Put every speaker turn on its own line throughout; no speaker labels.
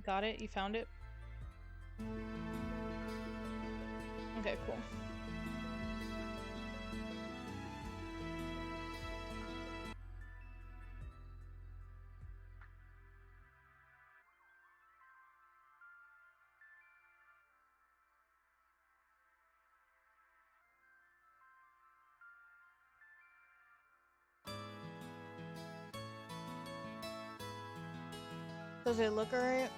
Got it? You found it? Okay, cool. Does it look alright?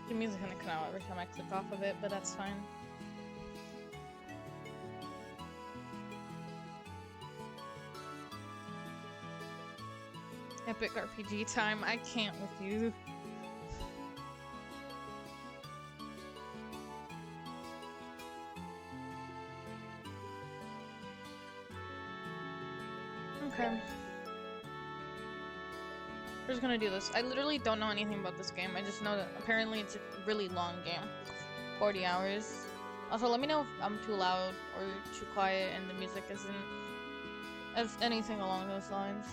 The music's gonna come out every time I click off of it, but that's fine. Epic RPG time. I can't with you. Okay. We're just gonna do this. I literally don't know anything about this game. I just know that apparently it's a really long game. 40 hours. Also, let me know if I'm too loud or too quiet and the music isn't as anything along those lines.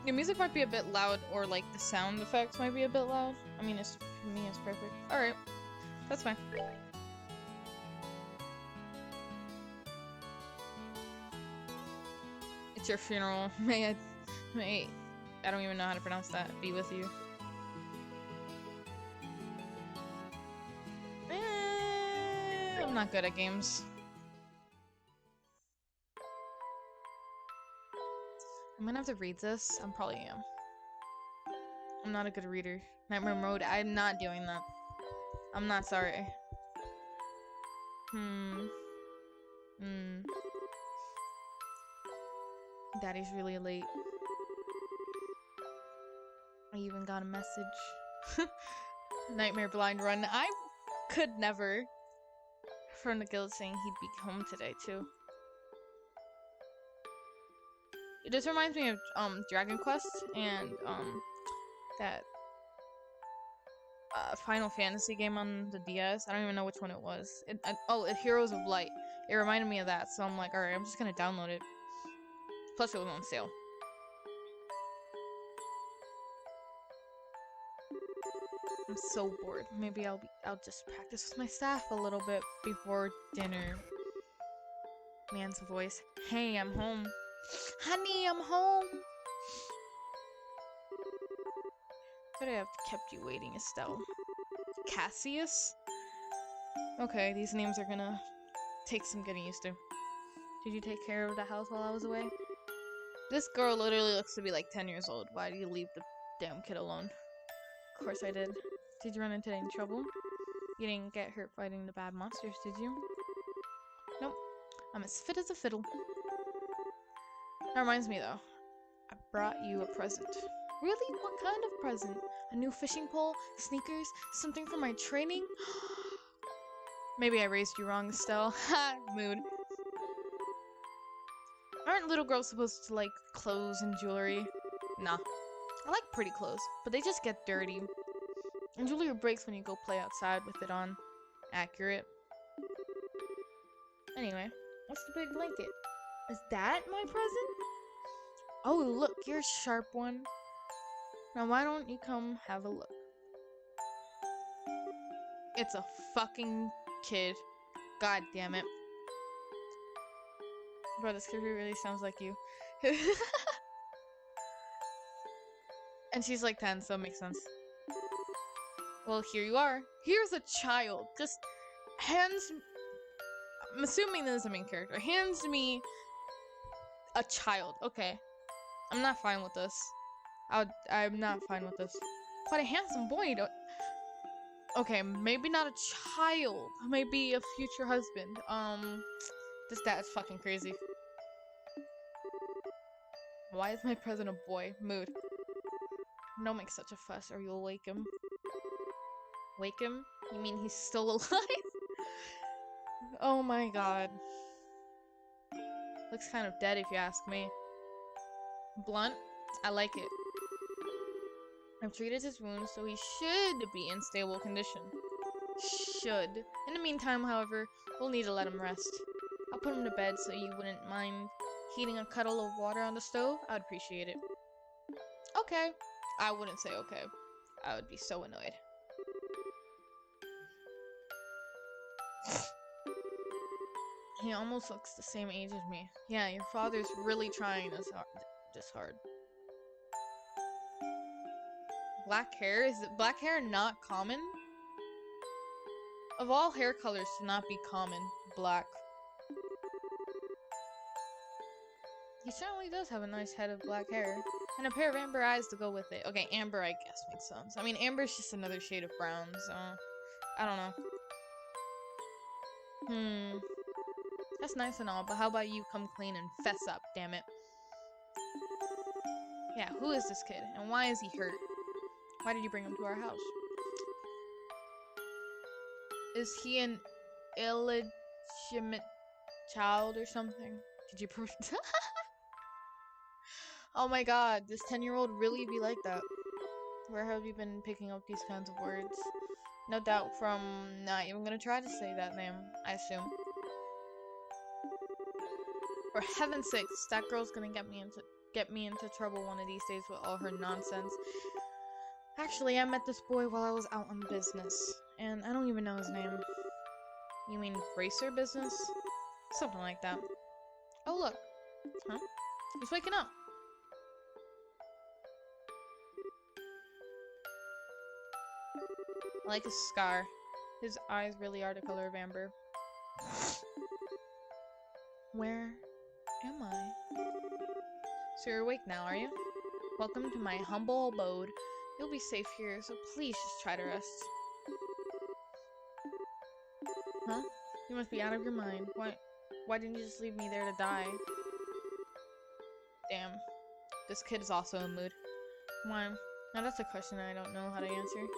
The music might be a bit loud, or like the sound effects might be a bit loud. I mean, it's for me, it's perfect. All right, that's fine. It's your funeral. May I don't even know how to pronounce that. Be with you. I'm not good at games. I'm gonna have to read this. I probably am. I'm not a good reader. Nightmare mode. I'm not doing that. I'm not sorry. Daddy's really late. I even got a message. Nightmare blind run. I could never. From the guild saying he'd be home today too. This reminds me of Dragon Quest and that Final Fantasy game on the DS. I don't even know which one it was. Heroes of Light. It reminded me of that, so I'm like, alright, I'm just gonna download it. Plus, it was on sale. I'm so bored. Maybe I'll just practice with my staff a little bit before dinner. Man's voice. Hey, I'm home. Honey, I'm home. Could I have kept you waiting, Estelle? Cassius? Okay, these names are gonna take some getting used to. Did you take care of the house while I was away? This girl literally looks to be like 10 years old. Why do you leave the damn kid alone? Of course I did. Did you run into any trouble? You didn't get hurt fighting the bad monsters, did you? Nope. I'm as fit as a fiddle. That reminds me though. I brought you a present. Really? What kind of present? A new fishing pole? Sneakers? Something for my training? Maybe I raised you wrong, Estelle. Ha! Mood. Aren't little girls supposed to like clothes and jewelry? Nah. I like pretty clothes, but they just get dirty. And jewelry breaks when you go play outside with it on. Accurate. Anyway, what's the big blanket? Is that my present? Oh, look, you're a sharp one. Now why don't you come have a look? It's a fucking kid. God damn it. Bro, this kid really sounds like you. And she's like 10, so it makes sense. Well, here you are. Here's a child. Just hands... I'm assuming this is the main character. Hands me a child. Okay. I'm not fine with this. I'm not fine with this. What a handsome boy. Okay, maybe not a child. Maybe a future husband. This dad is fucking crazy. Why is my present a boy? Mood. Don't make such a fuss or you'll wake him. Wake him? You mean he's still alive? Oh my god. Looks kind of dead if you ask me. Blunt? I like it. I've treated his wounds, so he should be in stable condition. Should. In the meantime, however, we'll need to let him rest. I'll put him to bed so you wouldn't mind heating a kettle of water on the stove. I'd appreciate it. Okay. I wouldn't say okay. I would be so annoyed. He almost looks the same age as me. Yeah, your father's really trying this hard. Black hair? Is black hair not common? Of all hair colors to not be common, black. He certainly does have a nice head of black hair. And a pair of amber eyes to go with it. Okay, amber I guess makes sense. I mean, amber is just another shade of brown, so... I don't know. That's nice and all, but how about you come clean and fess up, damn it. Yeah, who is this kid? And why is he hurt? Why did you bring him to our house? Is he an illegitimate child or something? Did you prove? Oh my god, this 10-year-old really be like that? Where have you been picking up these kinds of words? No doubt from not even gonna try to say that name, I assume. For heaven's sakes, that girl's gonna get me into trouble one of these days with all her nonsense. Actually, I met this boy while I was out on business, and I don't even know his name. You mean Razer business? Something like that. Oh look. Huh? He's waking up. I like his scar. His eyes really are the color of amber. Where am I? So you're awake now, are you? Welcome to my humble abode. You'll be safe here, so please just try to rest. Huh? You must be out of your mind. Why didn't you just leave me there to die? Damn. This kid is also in mood. Why? Now that's a question I don't know how to answer.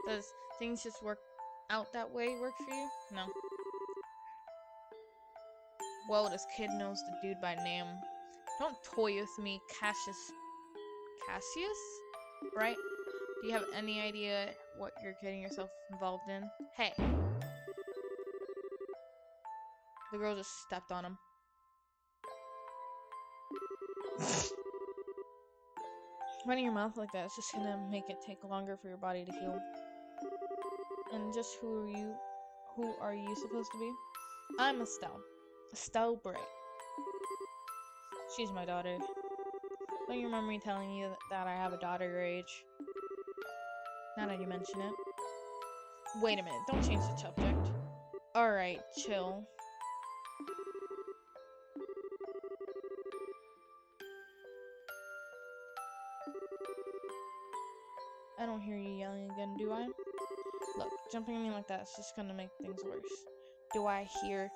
Does things just work out that way work for you? No. Whoa, this kid knows the dude by name. Don't toy with me, Cassius? Right? Do you have any idea what you're getting yourself involved in? Hey! The girl just stepped on him. Running your mouth like that is just gonna make it take longer for your body to heal. And just who are you supposed to be? I'm Estelle. Estelle Bray. She's my daughter. Don't you remember me telling you that I have a daughter your age? Now that you mention it. Wait a minute, don't change the subject. Alright, chill. I don't hear you yelling again, do I? Look, jumping at me like that is just gonna make things worse. Do I hear...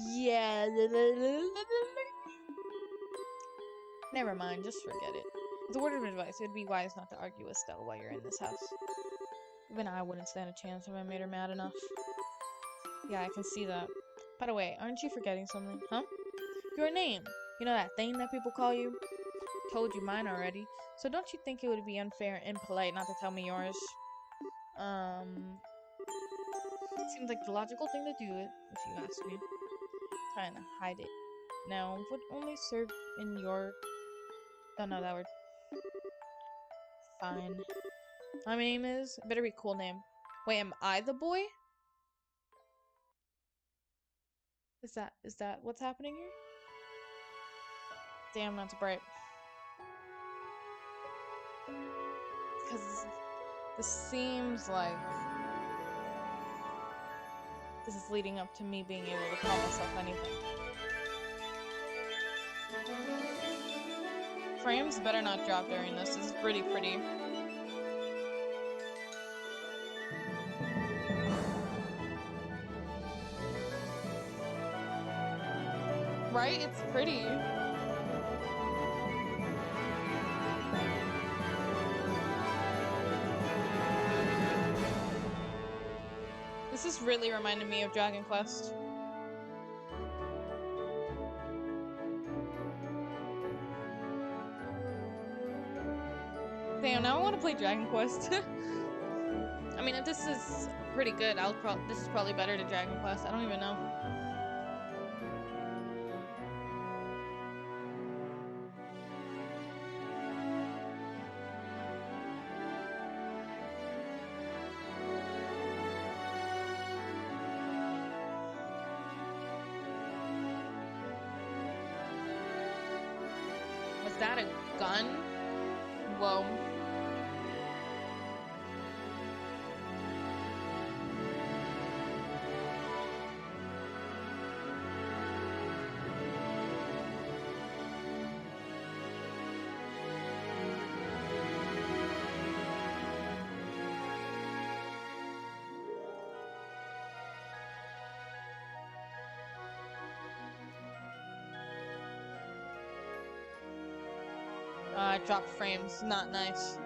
Yeah... Never mind, just forget it. As a word of advice, it would be wise not to argue with Stella while you're in this house. Even I wouldn't stand a chance if I made her mad enough. Yeah, I can see that. By the way, aren't you forgetting something? Huh? Your name. You know that thing that people call you? Told you mine already. So don't you think it would be unfair and impolite not to tell me yours? Seems like the logical thing to do, if you ask me. Trying to hide it now would only serve in your... Don't know that word. Fine. My name is... It better be a cool name. Wait, am I the boy? Is that what's happening here? Damn, that's bright. Because this seems like this is leading up to me being able to call myself anything. Frames better not drop during this. This is pretty. Right? It's pretty. This is really reminding me of Dragon Quest. Damn, now I want to play Dragon Quest. I mean, if this is pretty good, this is probably better than Dragon Quest. I don't even know. Was that a gun? Whoa. I dropped frames. Not nice.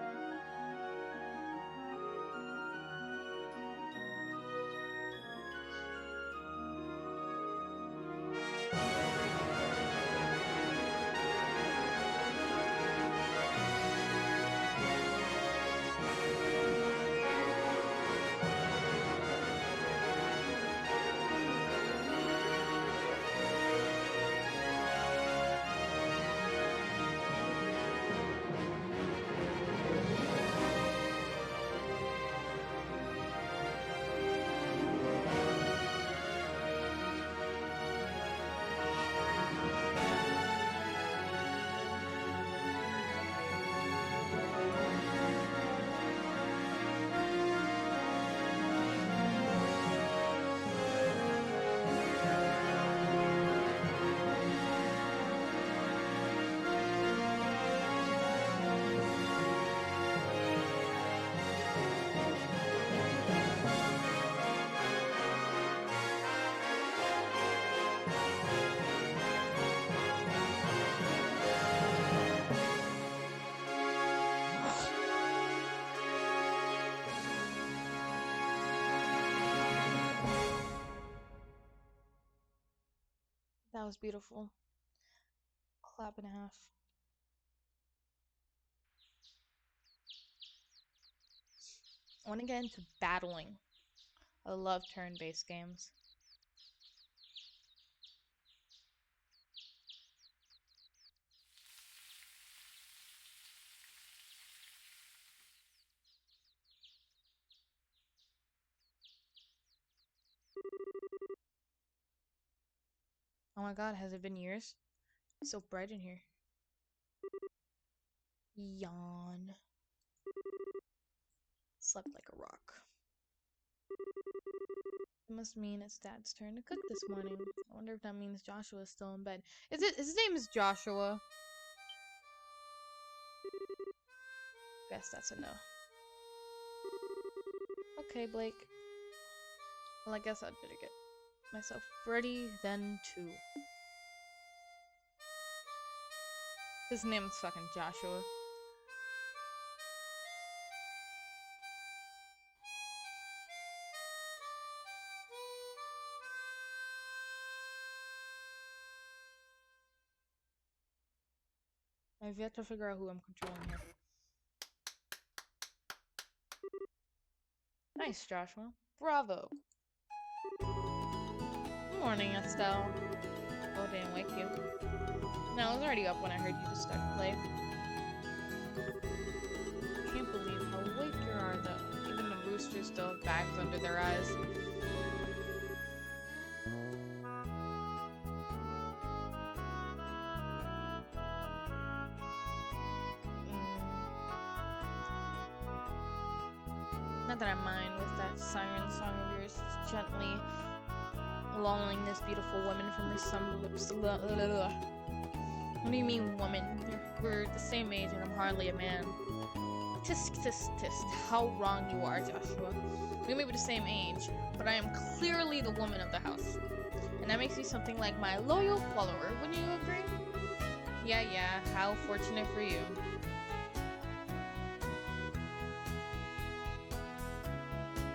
That was beautiful. Clap and a half. I want to get into battling. I love turn-based games. Oh my god, has it been years? It's so bright in here. Yawn. Slept like a rock. It must mean it's Dad's turn to cook this morning. I wonder if that means Joshua is still in bed. His name is Joshua? Guess that's a no. Okay, Blake. Well, I guess I'd better get myself ready then too. His name is fucking Joshua. I've yet to figure out who I'm controlling here. Nice, Joshua. Bravo. Good morning, Estelle. Oh, didn't wake you. No, I was already up when I heard you just start to play. Can't believe how awake you are, though. Even the roosters still have bags under their eyes. Not that I mind with that siren song of yours, gently lulling this beautiful woman from her semblance. What do you mean, woman? We're the same age and I'm hardly a man. Tisk, tisk, tisk. How wrong you are, Joshua. We may be the same age, but I am clearly the woman of the house. And that makes me something like my loyal follower. Wouldn't you agree? Yeah, how fortunate for you.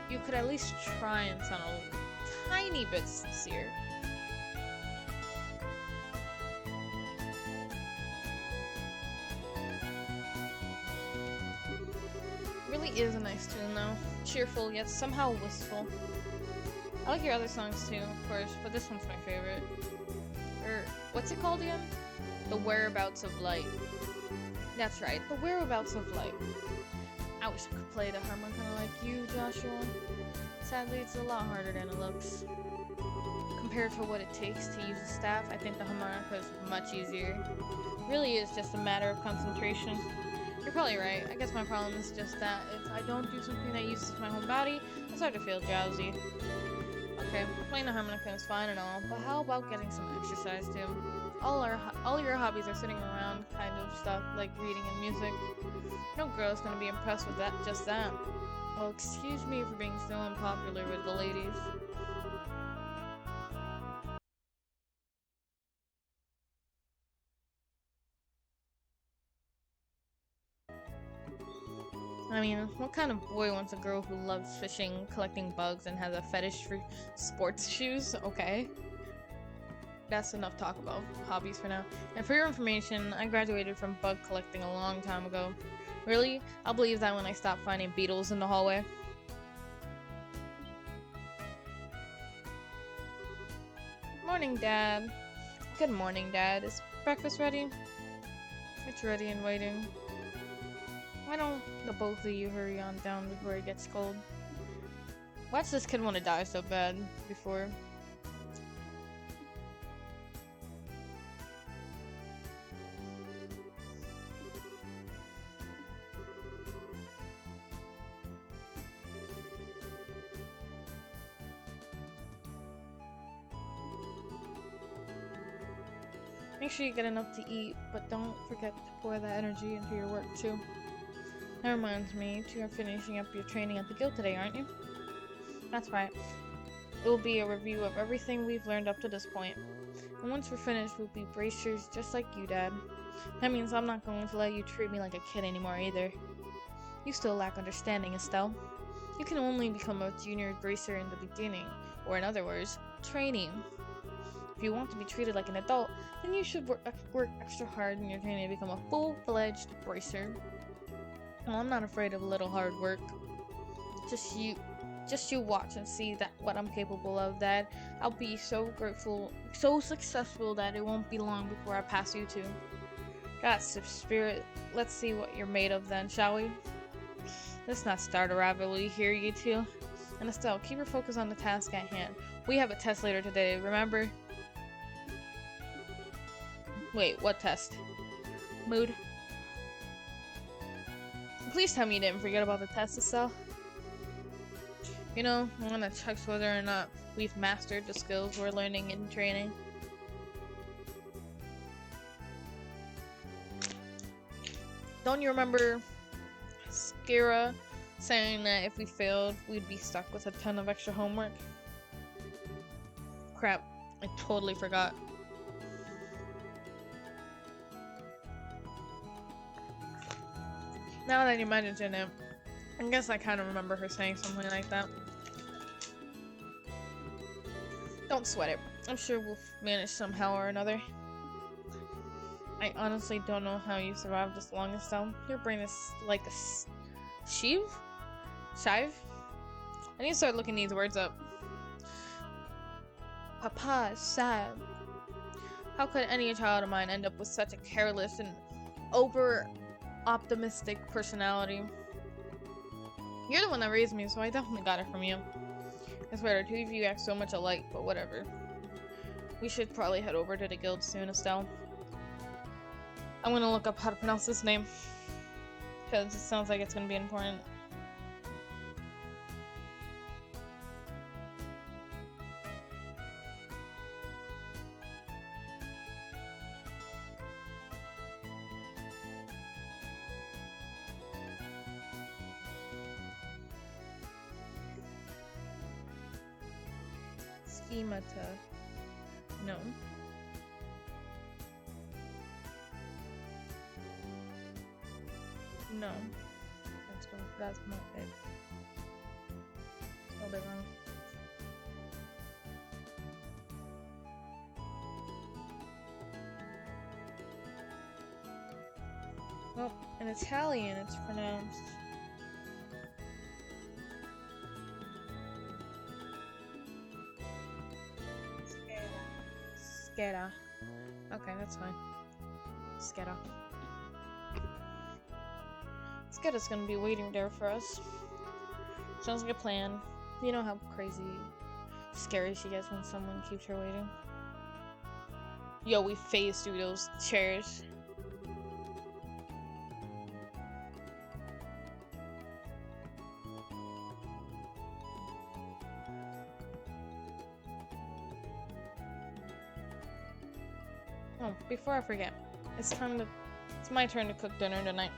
You could at least try and sound a tiny bit sincere. Really is a nice tune though. Cheerful yet somehow wistful. I like your other songs too, of course, but this one's my favorite. Or, what's it called again? The Whereabouts of Light. That's right, The Whereabouts of Light. I wish I could play the harmonica like you, Joshua. Sadly, it's a lot harder than it looks. Compared to what it takes to use a staff, I think the harmonica is much easier. It really is just a matter of concentration. You're probably right. I guess my problem is just that if I don't do something that uses my whole body, I start to feel drowsy. Okay, playing the harmonica is fine and all, but how about getting some exercise too? All your hobbies are sitting around kind of stuff like reading and music. No girl's gonna be impressed with that, just that. Well, excuse me for being so unpopular with the ladies. I mean, what kind of boy wants a girl who loves fishing, collecting bugs, and has a fetish for sports shoes? Okay. That's enough talk about hobbies for now. And for your information, I graduated from bug collecting a long time ago. Really? I'll believe that when I stop finding beetles in the hallway. Morning, Dad. Good morning, Dad. Is breakfast ready? It's ready and waiting. Why don't the both of you hurry on down before it gets cold? Why does this kid want to die so bad before? Make sure you get enough to eat, but don't forget to pour that energy into your work too. That reminds me, you are finishing up your training at the guild today, aren't you? That's right. It will be a review of everything we've learned up to this point. And once we're finished, we'll be bracers just like you, Dad. That means I'm not going to let you treat me like a kid anymore either. You still lack understanding, Estelle. You can only become a junior bracer in the beginning, or in other words, training. If you want to be treated like an adult, then you should work extra hard in your training to become a full-fledged bracer. Well, I'm not afraid of a little hard work. Just you watch and see that what I'm capable of, Dad. I'll be so grateful, so successful that it won't be long before I pass you two. That's the spirit. Let's see what you're made of then, shall we? Let's not start a rivalry here, you two. And Estelle, keep your focus on the task at hand. We have a test later today, remember? Wait, what test? Mood? Please tell me you didn't forget about the test, Estelle. You know, one that checks whether or not we've mastered the skills we're learning in training. Don't you remember Skira saying that if we failed, we'd be stuck with a ton of extra homework? Crap, I totally forgot. Now that you mention it, I guess I kind of remember her saying something like that. Don't sweat it. I'm sure we'll manage somehow or another. I honestly don't know how you survived this long, Estelle. Your brain is like a shiv? Shive? I need to start looking these words up. Papa is sad. How could any child of mine end up with such a careless and over-optimistic personality? You're the one that raised me, so I definitely got it from you. I swear, the two of you act so much alike, but whatever. We should probably head over to the guild soon, Estelle. I'm gonna look up how to pronounce this name, because it sounds like it's gonna be important. Schemata. No. No. That's not it. Spelled it wrong. Well, in Italian it's pronounced Sketa. Okay, that's fine. Sketa. Sketa's gonna be waiting there for us. Sounds like a plan. You know how crazy, scary she gets when someone keeps her waiting. Yo, we phased through those chairs. Oh, before I forget, it's my turn to cook dinner tonight.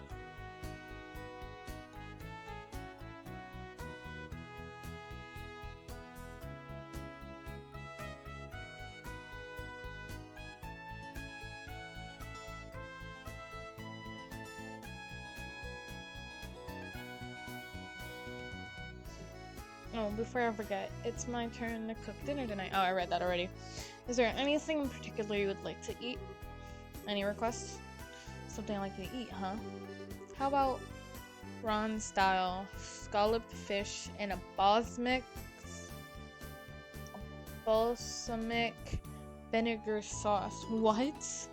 Oh, before I forget, it's my turn to cook dinner tonight. Oh, I read that already. Is there anything in particular you would like to eat? Any requests? Something I like to eat, huh? How about Ron style scalloped fish in a balsamic vinegar sauce? What?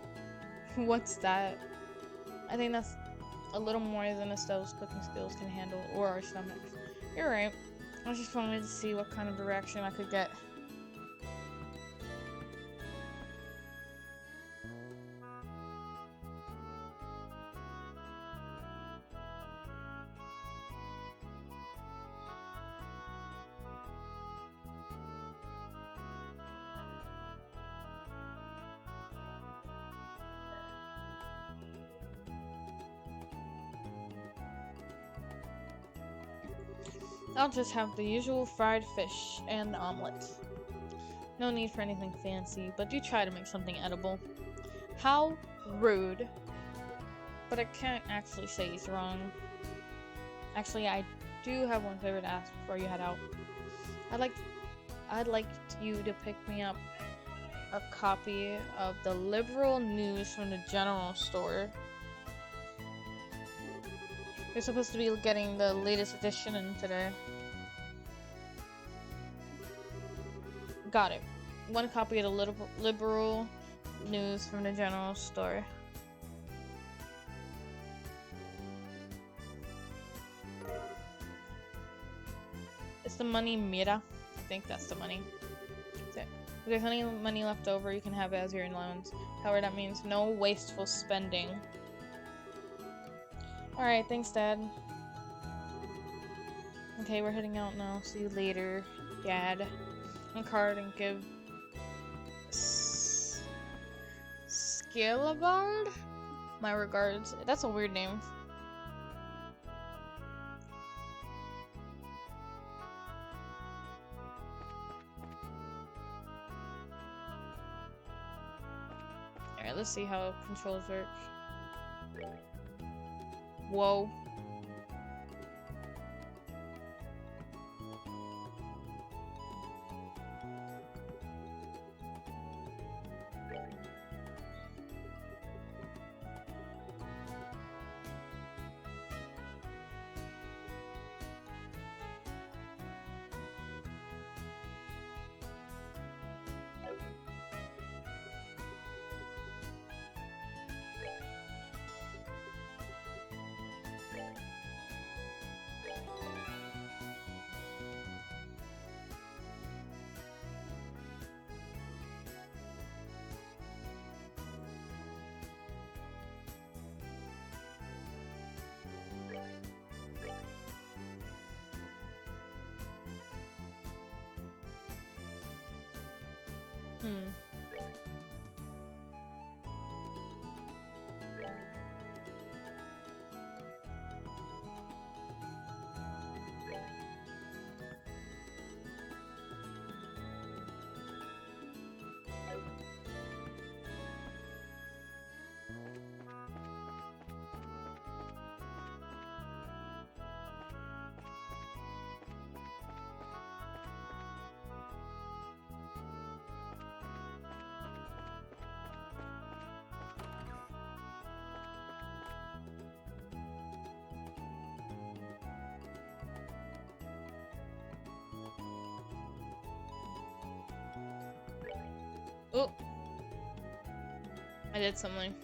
What's that? I think that's a little more than Estelle's cooking skills can handle, or our stomachs. You're right. I just wanted to see what kind of a reaction I could get. I'll just have the usual fried fish and the omelet. No need for anything fancy, but do try to make something edible. How rude. But I can't actually say he's wrong. Actually, I do have one favor to ask before you head out. I'd like you to pick me up a copy of the Liberal News from the General Store. You're supposed to be getting the latest edition in today. Got it. One copy of the Liberal News from the General Store. It's the money, Mira. I think that's the money. That's it. If there's any money left over, you can have it as your allowance. However, that means no wasteful spending. Alright, thanks, Dad. Okay, we're heading out now. See you later, Dad. On card and give Scalabard my regards. That's a weird name. Alright, let's see how controls work. Whoa. Oh, I did something.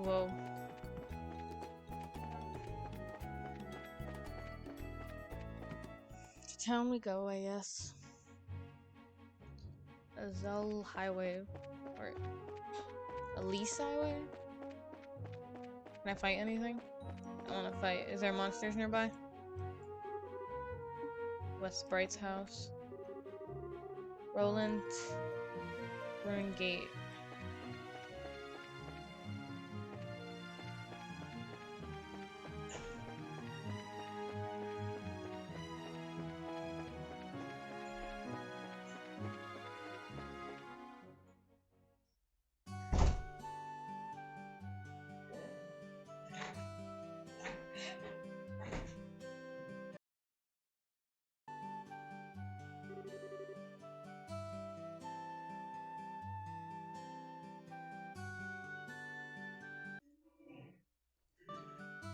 Whoa. To town we go, I guess. Azul Highway. Or Elise Highway? Can I fight anything? I wanna fight. Is there monsters nearby? West Bright's house. Roland. Ruin Gate.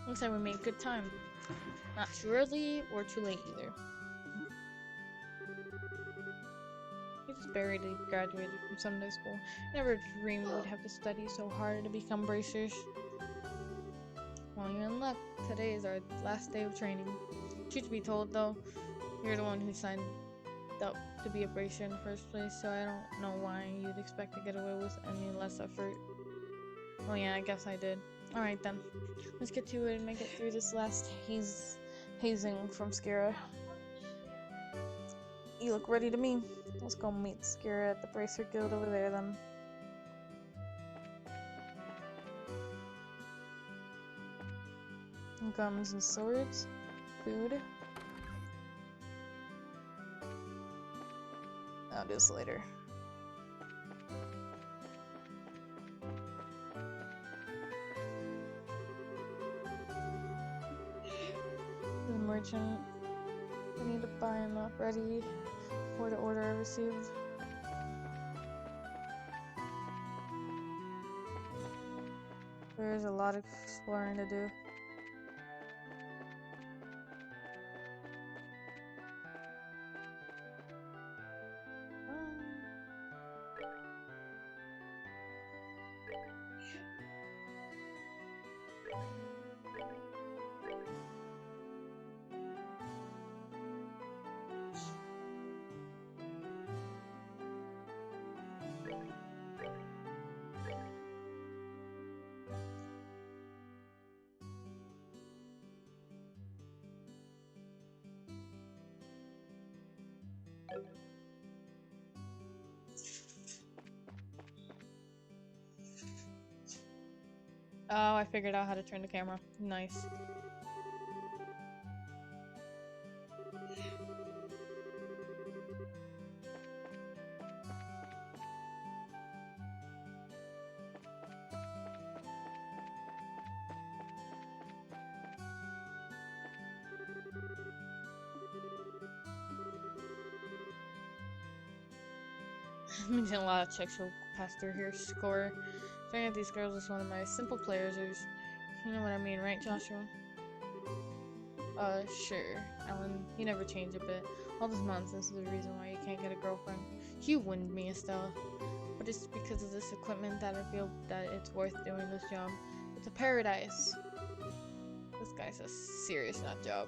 Looks like we made good time. Not too early or too late either. We just barely graduated from Sunday school. Never dreamed we would have to study so hard to become bracers. Well, you're in luck. Today is our last day of training. Truth be told, though, you're the one who signed up to be a bracer in the first place, so I don't know why you'd expect to get away with any less effort. Oh yeah, I guess I did. Alright then, let's get to it and make it through this last hazing from Skira. You look ready to me. Let's go meet Skira at the Bracer Guild over there then. Guns and swords. Food. I'll do this later. The merchant. I need to buy enough ready for the order I received. There's a lot of exploring to do. Oh, I figured out how to turn the camera. Nice. I'm meeting a lot of chicks who pass through here. Score. Staring at these girls is one of my simple pleasures. You know what I mean, right, Joshua? Sure, Ellen. You never change a bit. All this nonsense is the reason why you can't get a girlfriend. You wouldn't, me, Estelle. But it's because of this equipment that I feel that it's worth doing this job. It's a paradise. This guy's a serious nut job.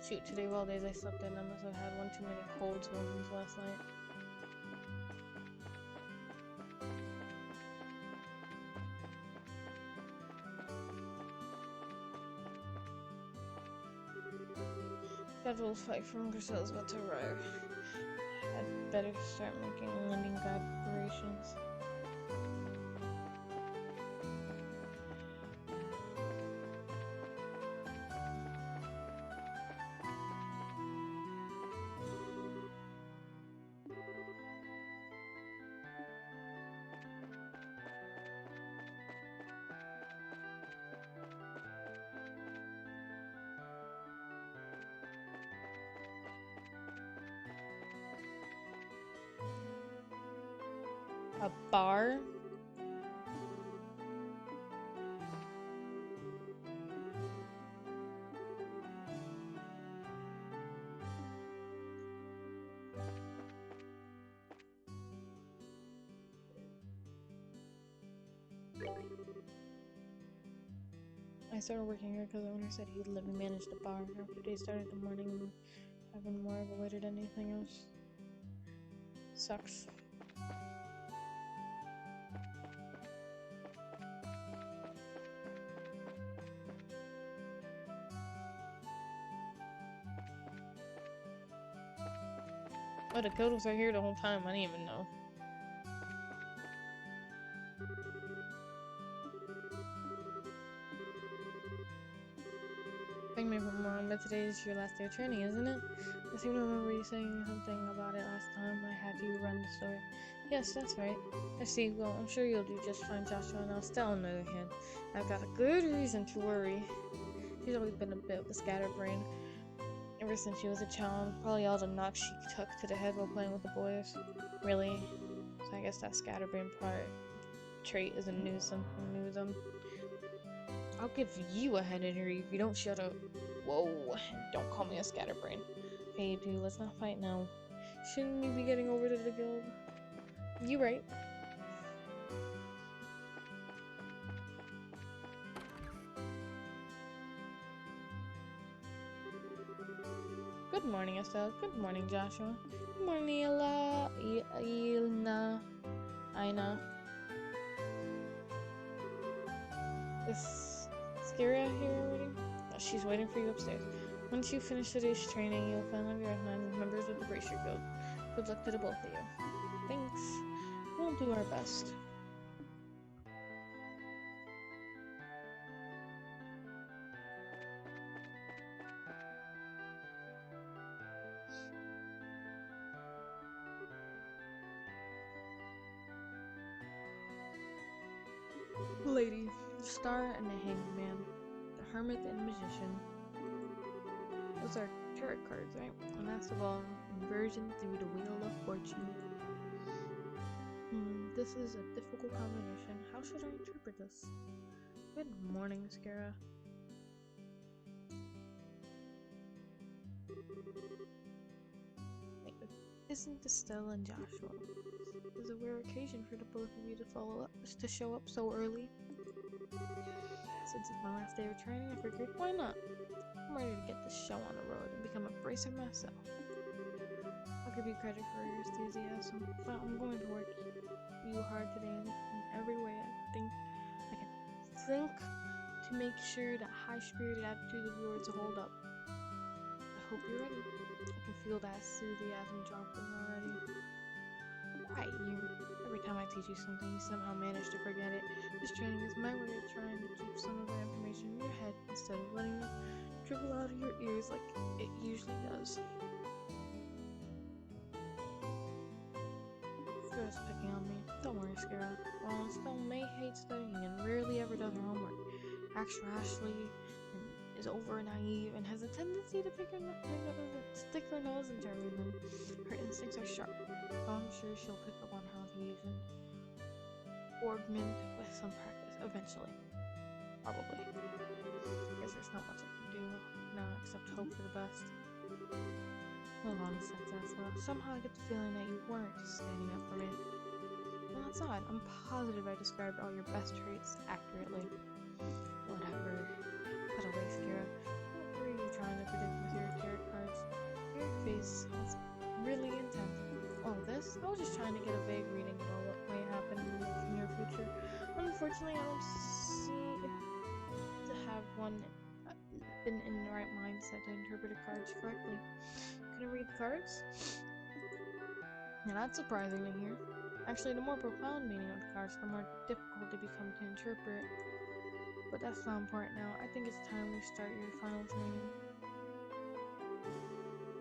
Shoot, today of all days I slept in. I must have had one too many cold swims last night. Scheduled flight from Brazil is about to arrive. I'd better start making landing guide preparations. A bar? I started working here because the owner said he'd live and manage the bar. After they started the morning, I've been more of a waiter than anything else. Sucks. Oh, the Kodos are here the whole time. I didn't even know. Correct me if I'm wrong, but today is your last day of training, isn't it? I seem to remember you saying something about it last time I had you run the store. Yes, that's right. I see. Well, I'm sure you'll do just fine, Joshua. And Estelle, on the other hand, I've got a good reason to worry. She's always been a bit of a scatterbrain. Ever since she was a child, probably all the knocks she took to the head while playing with the boys. Really? So I guess that scatterbrain trait isn't new to them. I'll give you a head injury if you don't shut up. Whoa, don't call me a scatterbrain. Hey, dude, let's not fight now. Shouldn't you be getting over to the guild? You right. Good morning, Estelle. Good morning, Joshua. Good morning, Ina. Is Skyria here already? Oh, she's waiting for you upstairs. Once you finish today's training, you'll finally be recognized as members of the Bracer Guild. Good luck to the both of you. Thanks. We'll do our best. Lady, the Star and the Hanged Man, the Hermit and Magician. Those are tarot cards, right? And last of all, inversion through the Wheel of Fortune. This is a difficult combination. How should I interpret this? Good morning, Skara. Isn't Estelle and Joshua? It was a rare occasion for the both of you to show up so early. Since it's my last day of training, I figured, why not? I'm ready to get this show on the road and become a bracer myself. I'll give you credit for your enthusiasm, but I'm going to work you hard today in every way I can think to make sure that high-spirited attitude of yours will hold up. I hope you're ready. I can feel that enthusiasm dropping already. Right, you. Every time I teach you something, you somehow manage to forget it. This training is my way of trying to keep some of the information in your head instead of letting it dribble out of your ears like it usually does. Scar's picking on me. Don't worry, Scara. While Estelle may hate studying and rarely ever does her homework, acts rashly, is over naive, and has a tendency to pick her stickler knows interpreting them. Her instincts are sharp, so I'm sure she'll pick up on how to use an ornament with some practice eventually. Probably. Guess there's not much I can do now except hope for the best. Hold on a sec, Tesla. Somehow I get the feeling that you weren't standing up for me. Well, that's odd. I'm positive I described all your best traits accurately. Whatever. Put away, Skira. What were you trying to predict with your tarot cards? Your face was really intent. Oh, this? I was just trying to get a vague reading about what may happen in the near future. Unfortunately, I don't see to have one been in the right mindset to interpret the cards correctly. Can I read the cards? Now that's surprising to hear. Actually, the more profound meaning of the cards, the more difficult they become to interpret. But that's not important now. I think it's time we start your final training.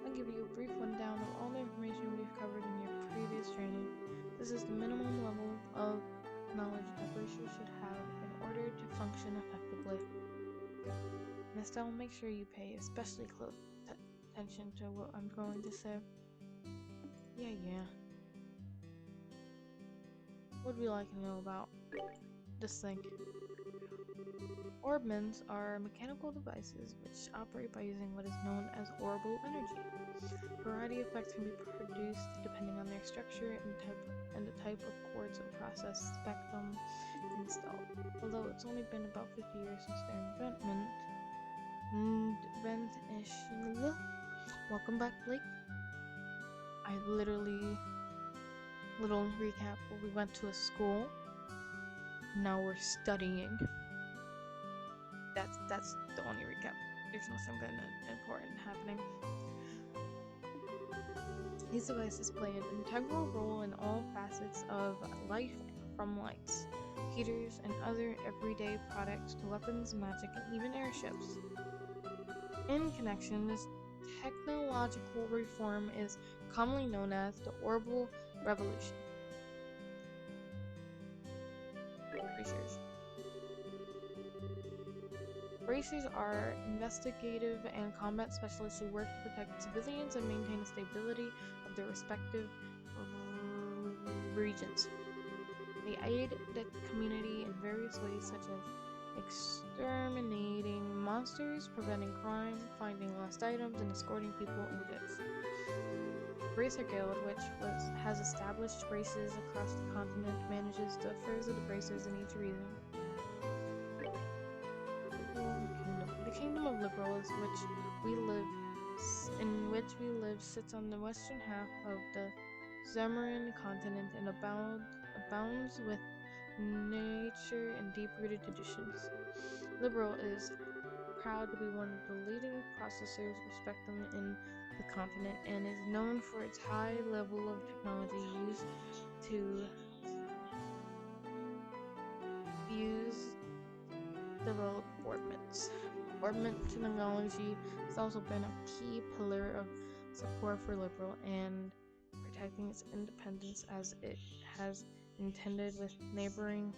I'll give you a brief rundown of all the information we've covered in your previous training. This is the minimum level of knowledge a bracer should have in order to function effectively. Next, I'll make sure you pay especially close attention to what I'm going to say. Yeah. What would we like to know about this thing? Orbments are mechanical devices which operate by using what is known as orbital energy. A variety of effects can be produced depending on their structure and the type of quartz or process spectrum installed. Although it's only been about 50 years since their invention. Welcome back, Blake. I literally, little recap, we went to a school, now we're studying. That's the only recap. There's nothing important happening. These devices play an integral role in all facets of life, from lights, heaters, and other everyday products to weapons, magic, and even airships. In connection, this technological reform is commonly known as the Orbital Revolution. Bracers are investigative and combat specialists who work to protect civilians and maintain the stability of their respective regions. They aid the community in various ways, such as exterminating monsters, preventing crime, finding lost items, and escorting people and goods. Razer Guild, which has established races across the continent, manages the affairs of the bracers in each region. The Kingdom of Liberals, in which we live, sits on the western half of the Zemran continent and abounds with nature and deep-rooted traditions. Liberal is proud to be one of the leading processors of spectrum in the continent and is known for its high level of technology used to develop orbments. Orbment technology has also been a key pillar of support for Liberal and protecting its independence as it has intended with neighboring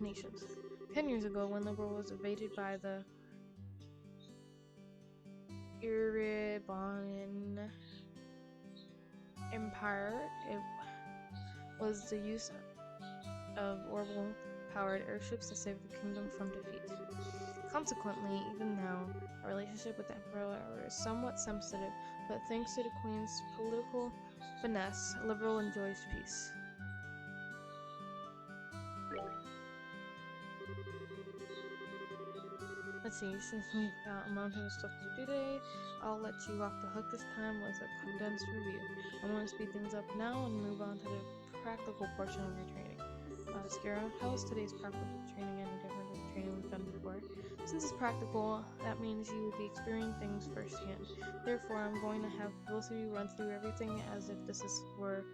nations. 10 years ago, when Liberal was invaded by the Iranian Empire, it was the use of orbital-powered airships to save the kingdom from defeat. Consequently, even now, our relationship with the Emperor is somewhat sensitive, but thanks to the Queen's political finesse, Liberal enjoys peace. Let's see, since we've got a mountain of stuff to do today, I'll let you off the hook this time with a condensed review. I'm going to speed things up now and move on to the practical portion of your training. Skira, how is today's practical training any different than the training we've done before? Since it's practical, that means you will be experiencing things firsthand. Therefore, I'm going to have both of you run through everything as if this were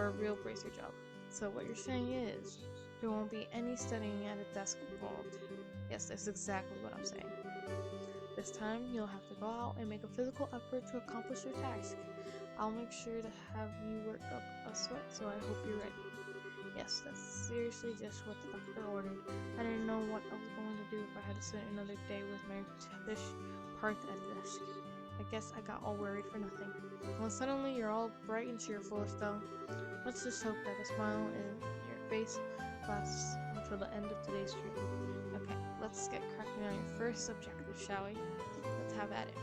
a real bracer job. So what you're saying is, there won't be any studying at a desk involved. Yes, that's exactly what I'm saying. This time, you'll have to go out and make a physical effort to accomplish your task. I'll make sure to have you work up a sweat, so I hope you're ready. Yes, that's seriously just what the doctor ordered. I didn't know what I was going to do if I had to spend another day with my fish parked at a desk. I guess I got all worried for nothing. Well, suddenly you're all bright and cheerful, Estelle. Let's just hope that a smile in your face lasts until the end of today's stream. Okay, let's get cracking on your first objective, shall we? Let's have at it.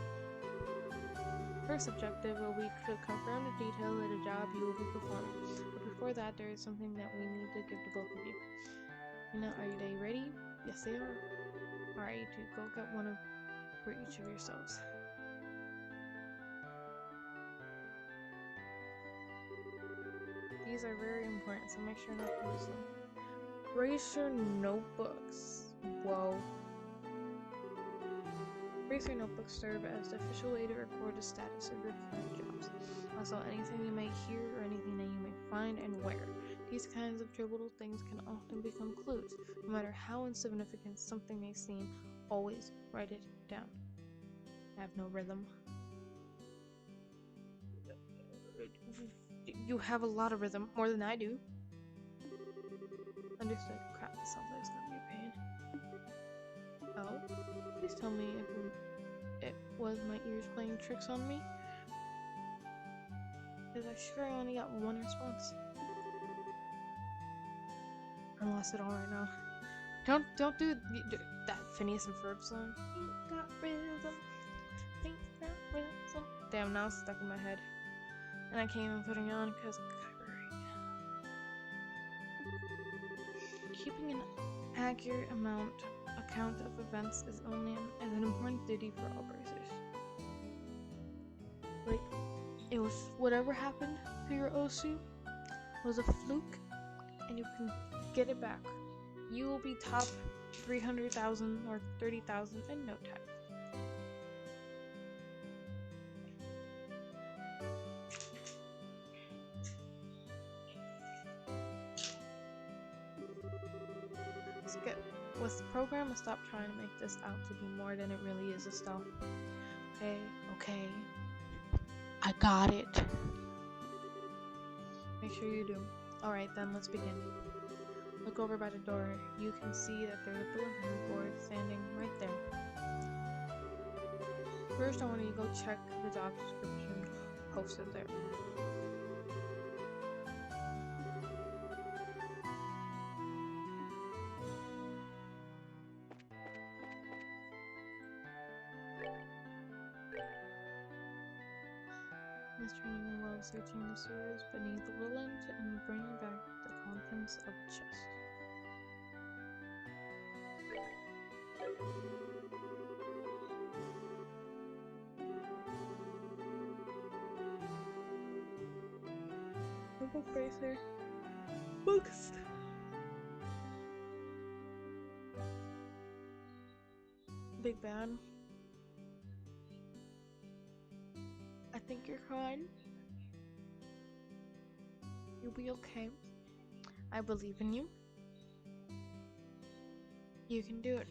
First objective will be to confirm the detail of the job you will be performing. But before that, there is something that we need to give to both of you. Are they ready? Yes, they are. Alright, you two, go get one for each of yourselves. These are very important, so make sure not to lose them. Razer notebooks. Whoa. Razer notebooks serve as the official way to record the status of your current jobs. Also, anything you may hear or anything that you may find and wear. These kinds of trivial things can often become clues. No matter how insignificant something may seem, always write it down. I have no rhythm. You have a lot of rhythm, more than I do. Understood. Crap, this sounds like it's gonna be a pain. Oh? Please tell me if it was my ears playing tricks on me. Because I swear I only got one response. I lost it all right now. Don't do that Phineas and Ferb song. Ain't got rhythm. Ain't got rhythm. Damn, now it's stuck in my head. And I can't even put it on because copyright. Keeping an accurate account of events is an important duty for all bracers. Like, it was whatever happened to your OSU was a fluke, and you can get it back. You will be top 300,000 or 30,000 in no time. With the program, I stopped trying to make this out to be more than it really is, Estelle. Okay. I got it. Make sure you do. Alright then, let's begin. Look over by the door. You can see that there's a bulletin board standing right there. First, I want you to go check the job description posted there. This training involves searching the sewers beneath the woodland and bringing back the contents of the chest. Book bracer. Books. Big Bad. I think you're crying. You'll be okay. I believe in you. You can do it.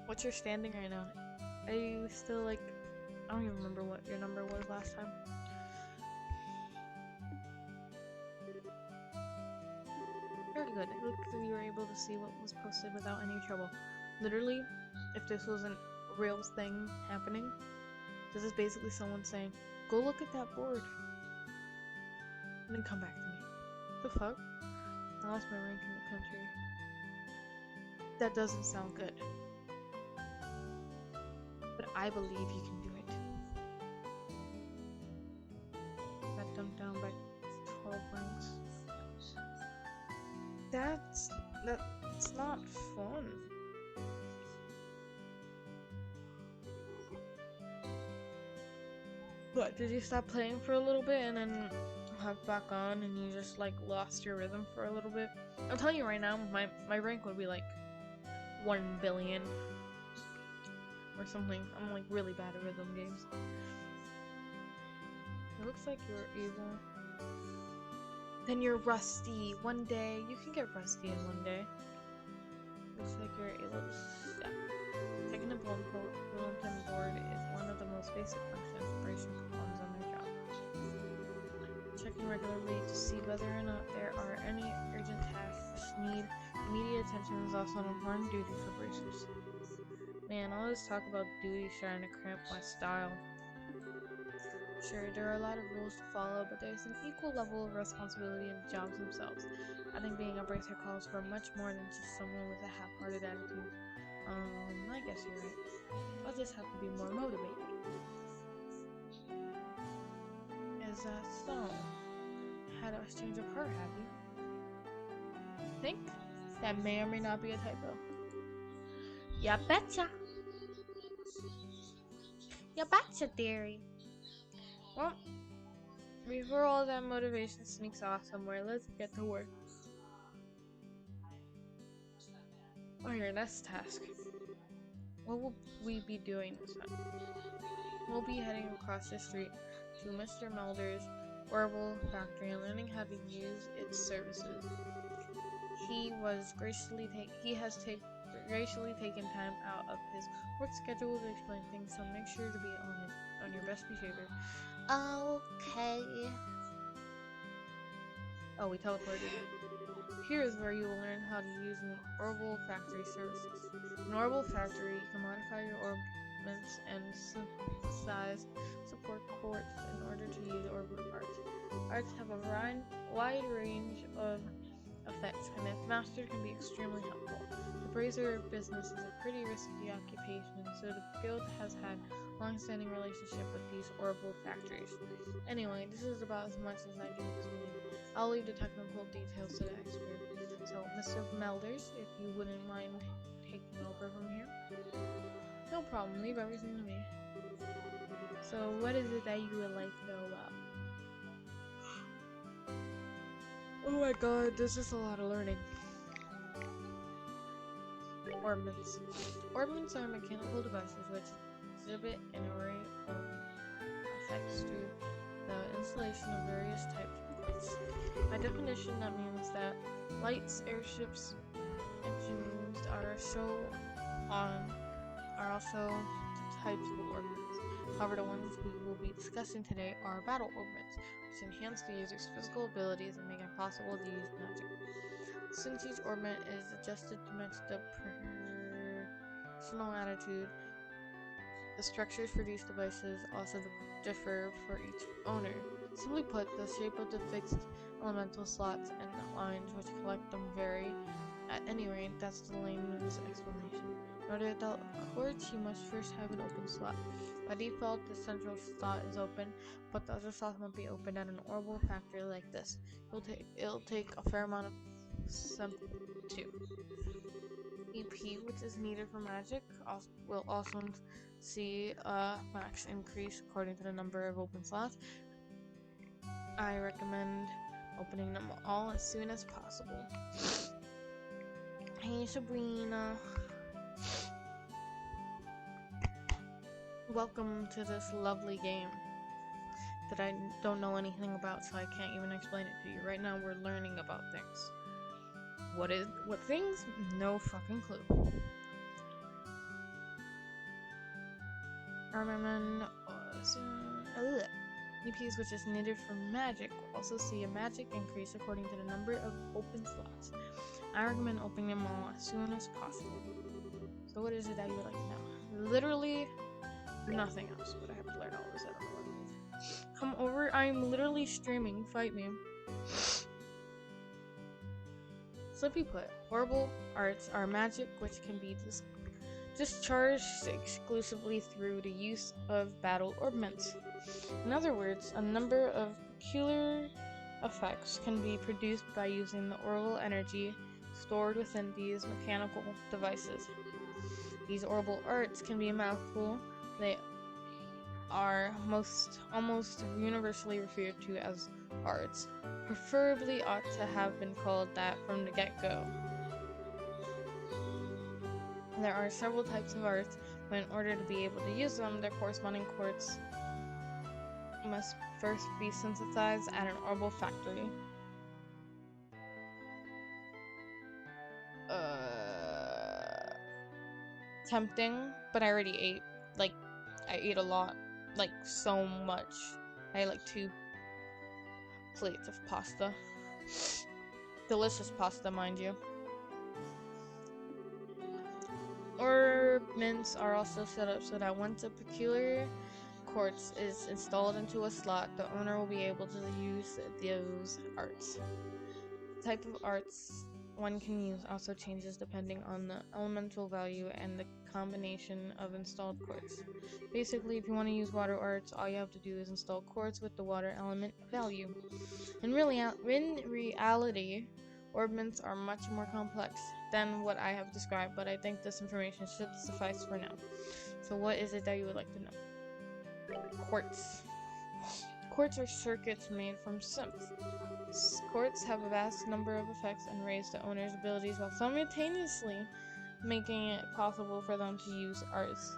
What's your standing right now? Are you still like... I don't even remember what your number was last time. Very good. It looks like you were able to see what was posted without any trouble. Literally, if this wasn't a real thing happening, this is basically someone saying, go look at that board and then come back to me. The fuck? I lost my rank in the country. That doesn't sound good. But I believe you can do it. Got dumped down by 12 ranks. That's not fun. What, did you stop playing for a little bit and then hop back on and you just like lost your rhythm for a little bit? I'm telling you right now, my rank would be like 1 billion or something. I'm like really bad at rhythm games. It looks like you're evil. Then you're rusty. One day you can get rusty in one day. Looks like you're able to step. Taking a bulletin board is one of the most basic functions operation performs on their job. Checking regularly to see whether or not there are any urgent tasks which need immediate attention is also an important duty for bracers. Man, all this talk about duty trying to cramp my style. Sure, there are a lot of rules to follow, but there's an equal level of responsibility in the jobs themselves. I think being a bracer calls for much more than just someone with a half-hearted attitude. I guess you're right. I'll just have to be more motivated. Is that so? Had a change of heart, have you? Think? That may or may not be a typo. Ya betcha! Ya betcha, dearie! Well, before all that motivation sneaks off somewhere, let's get to work. Oh, your next task. What will we be doing this time? We'll be heading across the street to Mr. Melder's Orbital factory and learning how to use its services. He has graciously taken time out of his work schedule to explain things, so make sure to be on your best behavior. Okay. Oh, we teleported. Here is where you will learn how to use an Orbital factory services. In Orbital factory, you can modify your orbits and synthesize support ports in order to use orbital parts. Arts have a wide range of effects, and if mastered, can be extremely helpful. The brazier business is a pretty risky occupation, so the guild has had a long-standing relationship with these orbital factories. Anyway, this is about as much as I can explain. I'll leave the technical details to the expert. So, Mr. Melders, if you wouldn't mind taking over from here. No problem, leave everything to me. So, what is it that you would like to know about? Oh my god, this is a lot of learning. Orbits. Orbits are mechanical devices which exhibit an array of effects through the installation of various types of lights. By definition, that means that lights, airships, engines are also types of orbits. However, the ones we will be discussing today are battle orbits, which enhance the user's physical abilities and make it possible to use magic. Since each orbit is adjusted to match the personal attitude, the structures for these devices also differ for each owner. Simply put, the shape of the fixed elemental slots and lines which collect them vary. At any rate, that's the layman's explanation. In order to quartz, you must first have an open slot. By default, the central slot is open, but the other slots must be open at an orbital factory like this. It'll take a fair amount of too. EP, which is needed for magic, will also see a max increase according to the number of open slots. I recommend opening them all as soon as possible. Hey Sabrina, welcome to this lovely game that I don't know anything about, so I can't even explain it to you. Right now we're learning about things. What things? No fucking clue. Armament EPs, which is needed for magic, will also see a magic increase according to the number of open slots. I recommend opening them all as soon as possible. So what is it that you would like to know? Literally nothing else, but I have to learn all this. I don't know what it is. Come over, I'm literally streaming, fight me. Simply put, orbital arts are magic which can be discharged exclusively through the use of battle orbments. In other words, a number of peculiar effects can be produced by using the orbital energy stored within these mechanical devices. These orbital arts can be a mouthful. They are almost universally referred to as arts. Preferably ought to have been called that from the get-go. There are several types of arts, but in order to be able to use them, their corresponding quartz must first be synthesized at an orbital factory. Tempting, but I already ate. Like, I ate a lot. Like, so much. I ate like 2 plates of pasta. Delicious pasta, mind you. Or orbments are also set up so that once a peculiar quartz is installed into a slot, the owner will be able to use those arts. The type of arts one can use also changes depending on the elemental value and the combination of installed quartz. Basically, if you want to use water arts, all you have to do is install quartz with the water element value. In reality, orbments are much more complex than what I have described, but I think this information should suffice for now. So what is it that you would like to know? Quartz. Quartz are circuits made from simps. Quartz have a vast number of effects and raise the owner's abilities while simultaneously making it possible for them to use arts.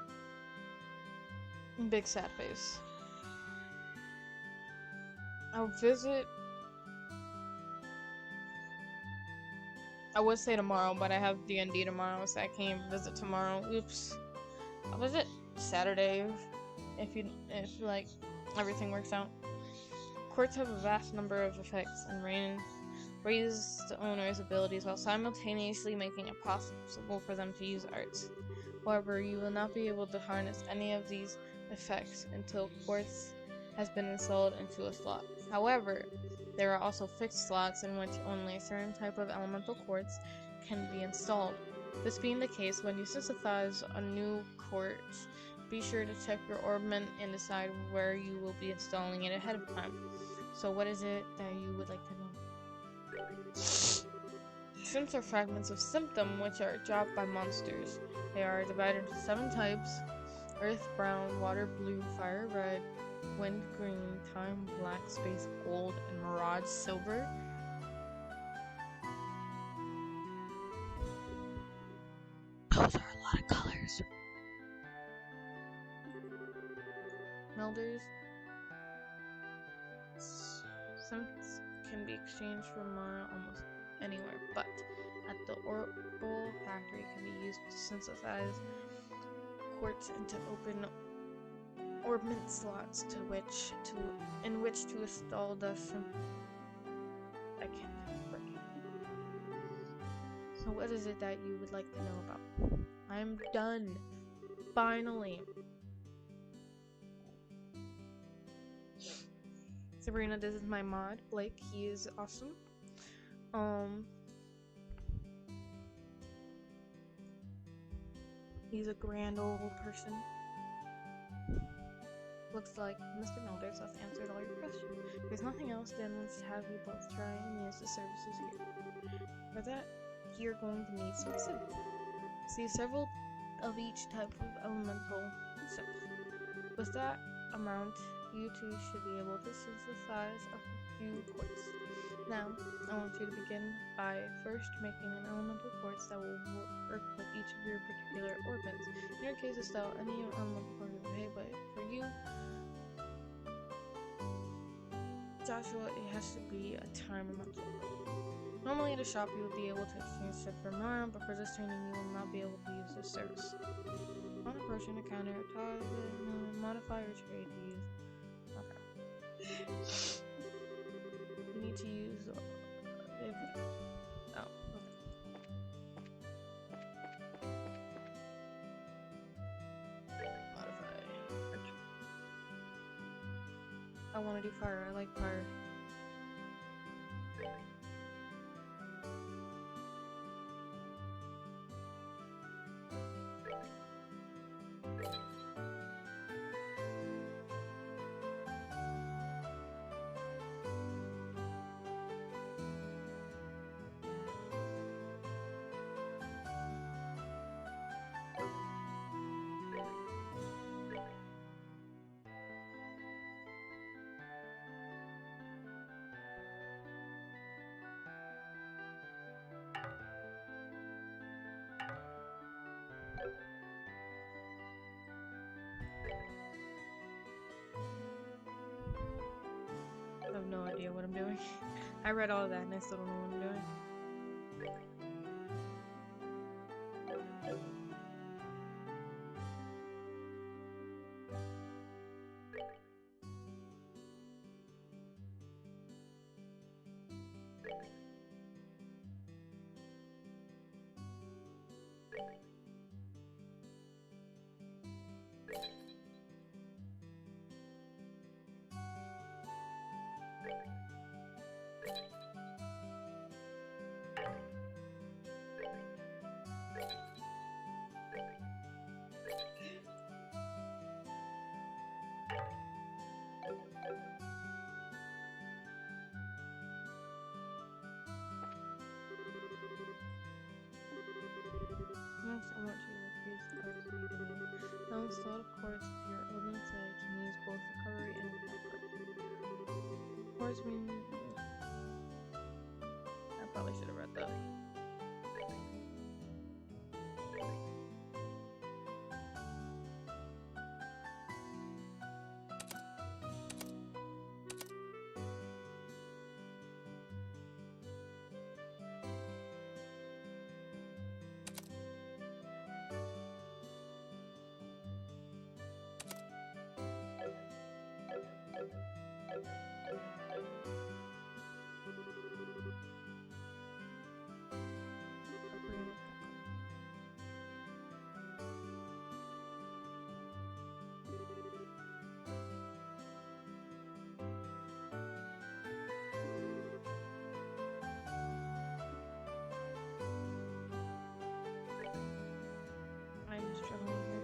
Big sad face. I would say tomorrow, but I have D&D tomorrow, so I can't visit tomorrow. Oops. I'll visit Saturday if like everything works out. Quartz have a vast number of effects and raise the owner's abilities while simultaneously making it possible for them to use arts. However, you will not be able to harness any of these effects until quartz has been installed into a slot. However, there are also fixed slots in which only a certain type of elemental quartz can be installed. This being the case, when you synthesize a new quartz, be sure to check your orbment and decide where you will be installing it ahead of time. So what is it that you would like to know? Simps are fragments of symptom which are dropped by monsters. They are divided into 7 types: earth brown, water blue, fire red, wind green, time black, space gold, and mirage silver. Those are a lot of colors. Melders. Simps can be exchanged for mana almost anywhere, but at the Orbital factory can be used to synthesize quartz into open orbment slots in which to install the I can't break. So what is it that you would like to know about? I'm done. Finally. Sabrina, this is my mod, Blake. He is awesome. He's a grand old person. Looks like Mr. Melders has answered all your questions. If there's nothing else, then let's have you both try and use the services here. For that, you're going to need some simp. See several of each type of elemental simp. With that amount, you two should be able to synthesize a few quartz. Now, I want you to begin by first making an elemental quartz that will work with each of your particular orbits. In your case, Estelle, any elemental quartz is okay, but for you, Joshua, it has to be a time elemental. Normally at a shop, you will be able to exchange stuff for mana, but for this training, you will not be able to use this service. On approaching the counter, modify or trade to use. Okay. You need to use oh, okay. Modify. I want to do fire. I like fire. I have no idea what I'm doing. I read all of that and I still don't know what I'm doing. Yes, I want you to refuse the cards to be given in. Now install the cords to your oven so that it can use both recovery and backup. Cords mean... I probably should have read that. I'm struggling here.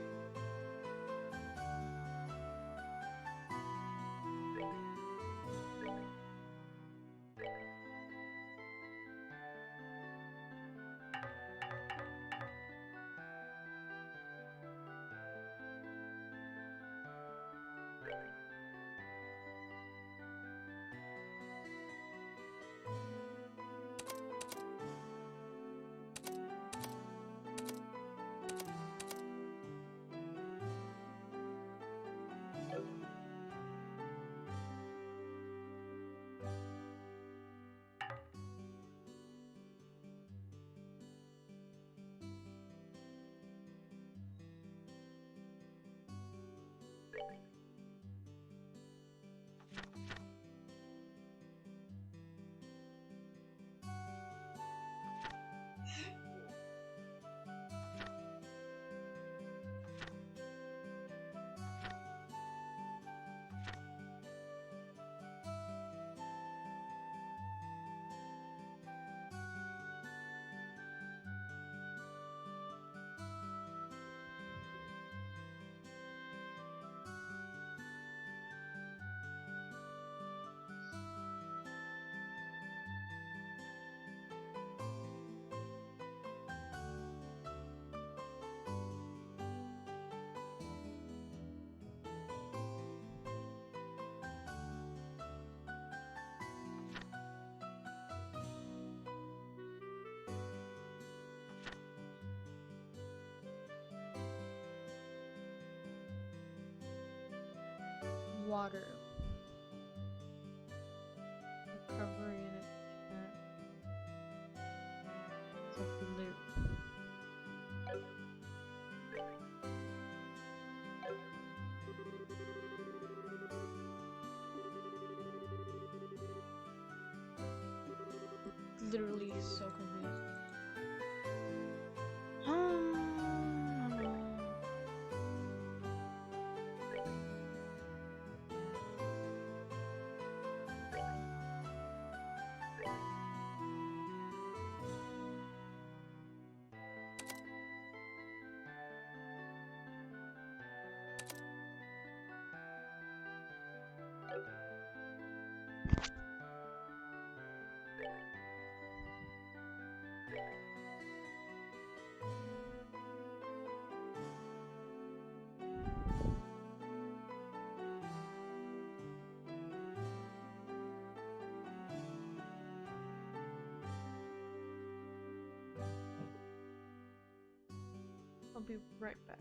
Water. Recovery and it's a blue. Literally so confused. I'll be right back.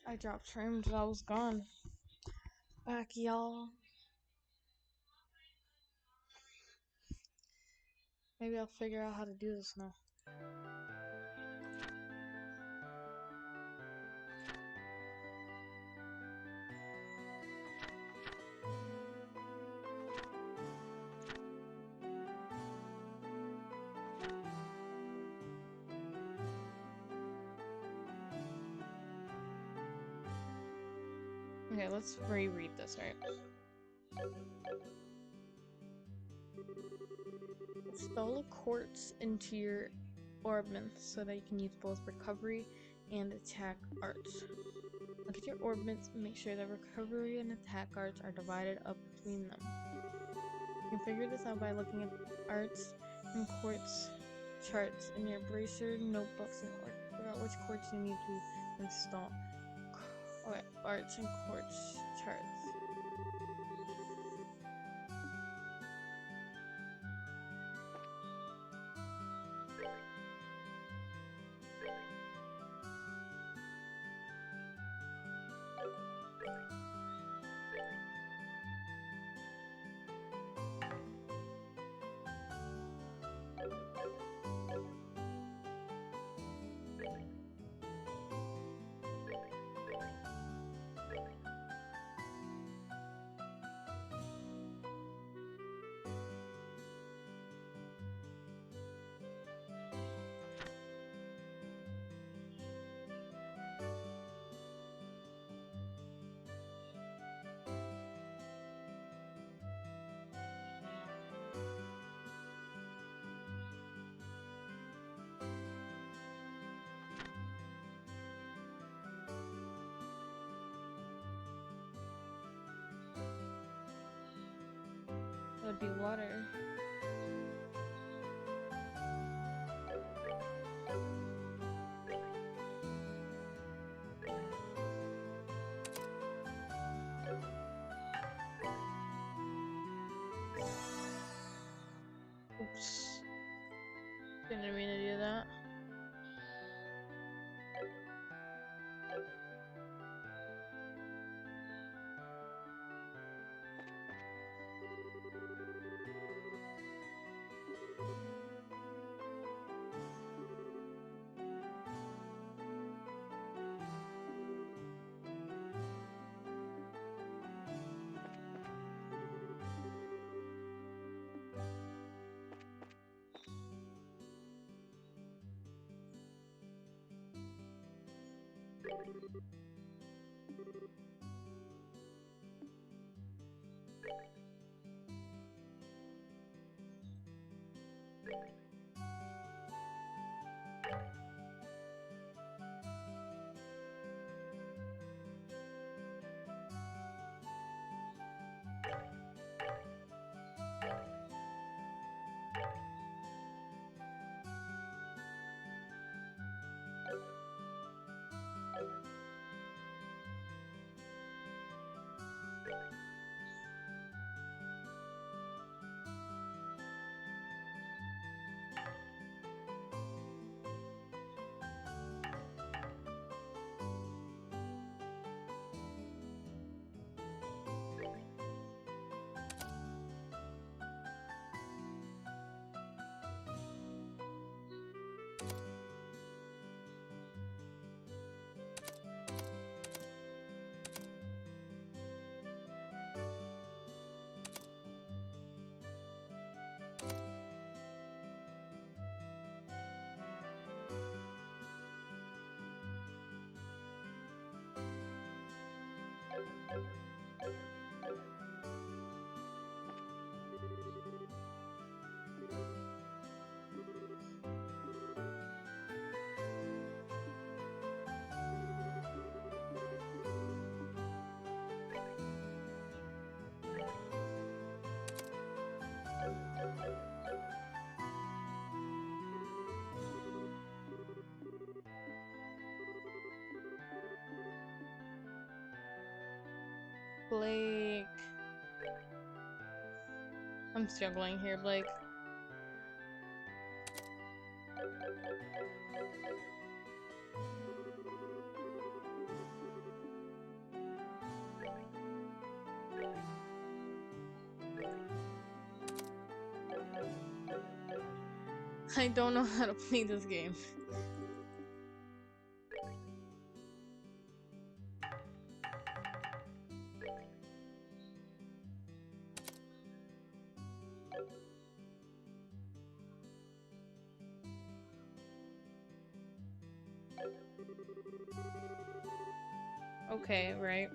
I dropped trimmed and I was gone. Back, y'all. Maybe I'll figure out how to do this now. Okay, let's reread this, right? Install a quartz into your orbments so that you can use both recovery and attack arts. Look at your orbments and make sure that recovery and attack arts are divided up between them. You can figure this out by looking at arts and quartz charts in your bracer, notebooks, and figure out which quartz you need to install. Okay, arts and quartz charts. That would be water. Oops. Didn't mean to do that. Blake. I'm struggling here, Blake. I don't know how to play this game. Okay, right.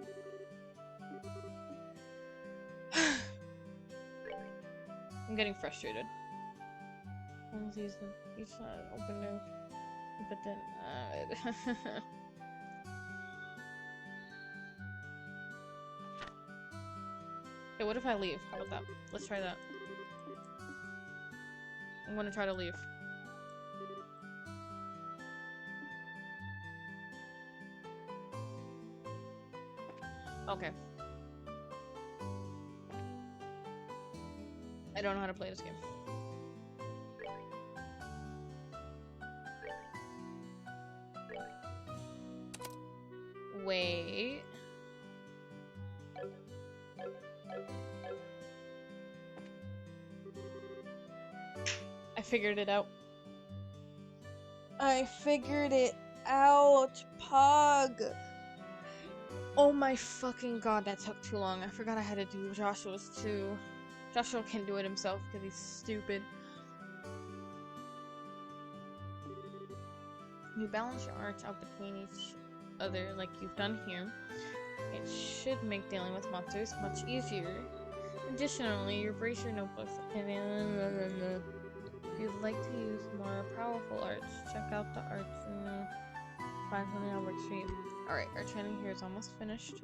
I'm getting frustrated. Each side open new, but then okay, what if I leave? How about that? Let's try that. I'm gonna try to leave. Okay. I don't know how to play this game. Wait. I figured it out. I figured it out, Pog. Oh my fucking god, that took too long. I forgot I had to do Joshua's too. Joshua can do it himself because he's stupid. You balance your arts out between each other like you've done here. It should make dealing with monsters much easier. Additionally, you brace your notebooks. If you'd like to use more powerful arts, check out the arts and find something that works for you. Alright, our training here is almost finished.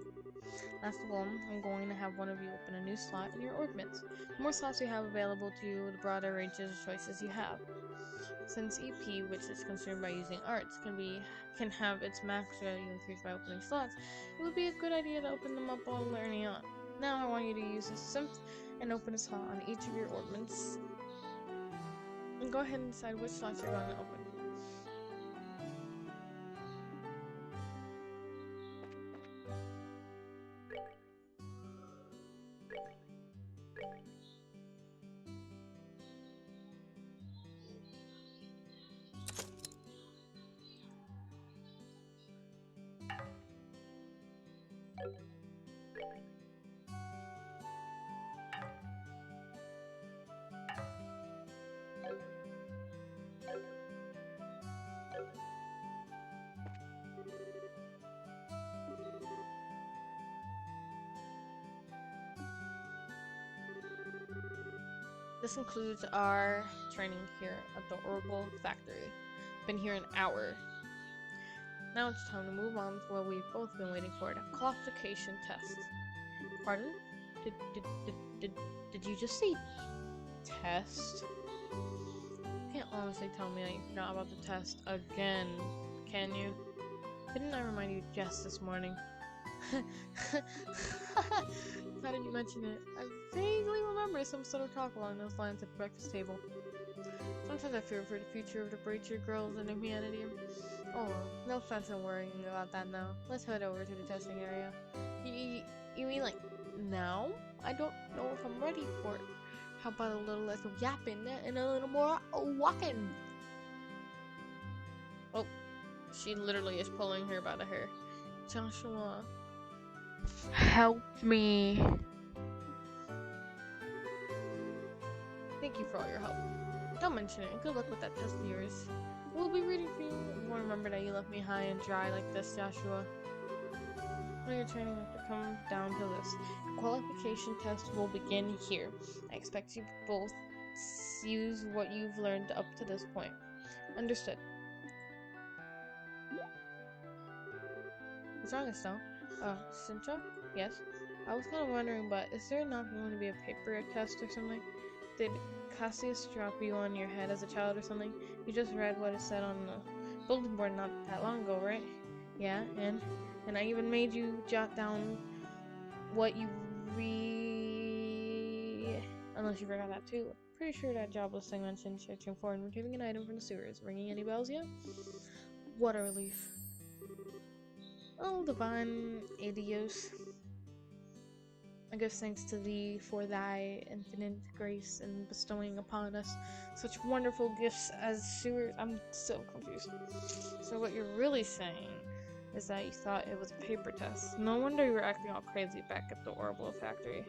Last of all, I'm going to have one of you open a new slot in your ordnance. The more slots you have available to you, the broader range of choices you have. Since EP, which is consumed by using arts, can have its max value increased by opening slots, it would be a good idea to open them up all early on. Now I want you to use this synth and open a slot on each of your ordnance. And go ahead and decide which slots you're going to open. This includes our training here at the Oracle Factory. Been here an hour. Now it's time to move on to what we've both been waiting for, the qualification test. Pardon? Did you just say test? You can't honestly tell me that you forgot about the test again, can you? Didn't I remind you just this morning? How did you mention it? I vaguely remember some sort of talk along those lines at the breakfast table. Sometimes I fear for the future of the Brazier girls and humanity. Oh well, no sense in worrying about that now. Let's head over to the testing area. You mean like now? I don't know if I'm ready for it. How about a little less of yapping and a little more walking? Oh, she literally is pulling her by the hair. Joshua, help me. Thank you for all your help. Don't mention it. Good luck with that test of yours. We'll be reading for you. I won't remember that you left me high and dry like this, Joshua. All your training has to come down to this. The qualification test will begin here. I expect you both use what you've learned up to this point. Understood. What's wrong, Estelle? Sintra? Yes? I was kind of wondering, but is there not going to be a paper test or something? Did Cassius drop you on your head as a child or something? You just read what it said on the bulletin board not that long ago, right? Yeah, and I even made you jot down what you unless you forgot that too. Pretty sure that jobless thing mentioned searching for and retrieving an item from the sewers. Ringing any bells yet? What a relief. Oh, divine adios. I give thanks to thee for thy infinite grace in bestowing upon us such wonderful gifts as sewers. I'm so confused. So what you're really saying is that you thought it was a paper test. No wonder you were acting all crazy back at the Orbital factory.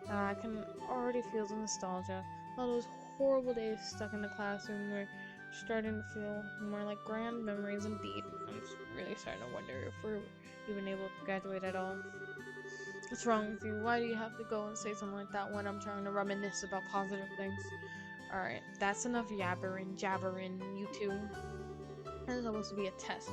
I can already feel the nostalgia. All those horrible days stuck in the classroom were starting to feel more like grand memories indeed. I'm really starting to wonder if we're even able to graduate at all. What's wrong with you? Why do you have to go and say something like that when I'm trying to reminisce about positive things? Alright, that's enough jabbering, you two. It's supposed to be a test.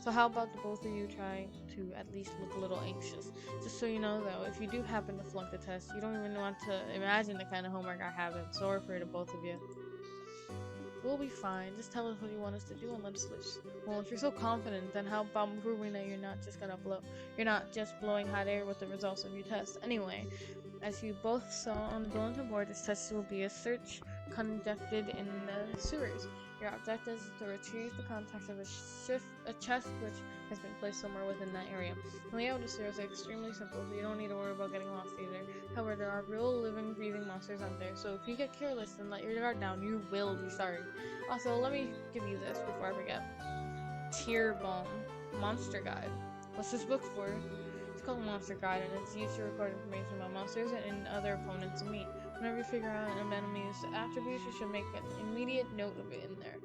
So how about the both of you try to at least look a little anxious? Just so you know though, if you do happen to flunk the test, you don't even want to imagine the kind of homework I have. I'm sorry for the both of you. We'll be fine. Just tell us what you want us to do and let us loose. Well, if you're so confident, then how about proving that you're not just blowing hot air with the results of your test? Anyway, as you both saw on the bulletin board, this test will be a search conducted in the sewers. Your objective is to retrieve the contents of a chest which has been placed somewhere within that area. The layout of the sewers is extremely simple, so you don't need to worry about getting lost either. However, there are real living, breathing monsters out there, so if you get careless and let your guard down, you will be sorry. Also, let me give you this before I forget. Tier Bomb Monster Guide. What's this book for? It's called Monster Guide, and it's used to record information about monsters and other opponents you meet. Whenever you figure out an enemy's attributes, you should make an immediate note of it in there.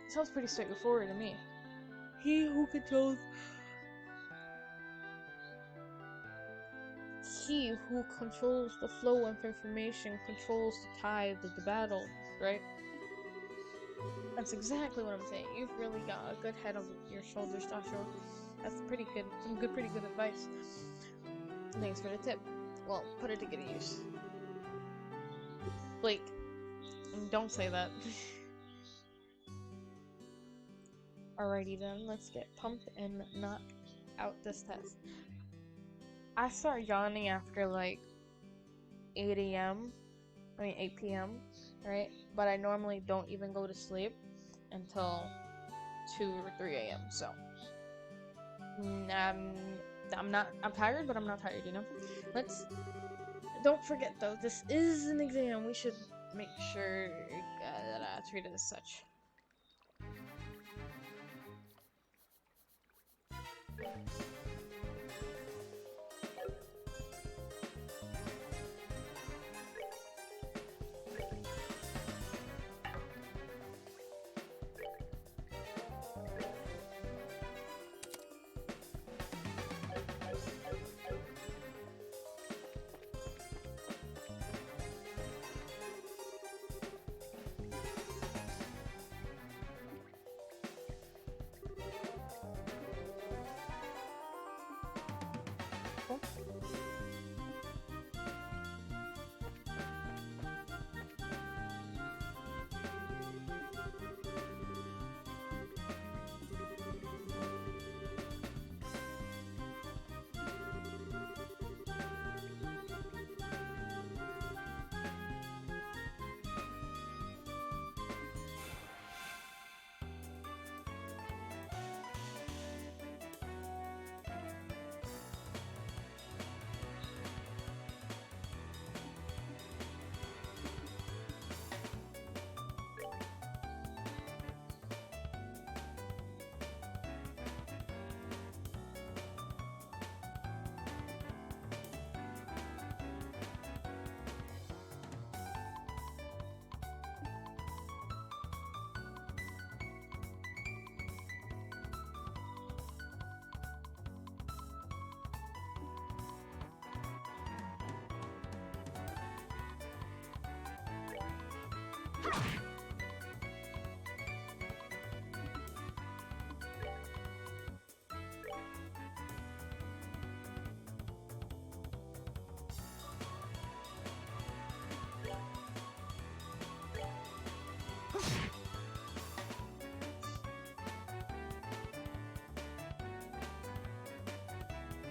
It sounds pretty straightforward to me. He who controls the flow of information controls the tide of the battle, right? That's exactly what I'm saying. You've really got a good head on your shoulders, Joshua. That's pretty good. Pretty good advice. Thanks for the tip. Well, put it to good use. Blake, don't say that. Alrighty then, let's get pumped and knock out this test. I start yawning after like 8 p.m, right? But I normally don't even go to sleep until 2 or 3 a.m, so I'm tired, but I'm not tired, you know? Don't forget though, this is an exam. We should make sure that I treat it as such.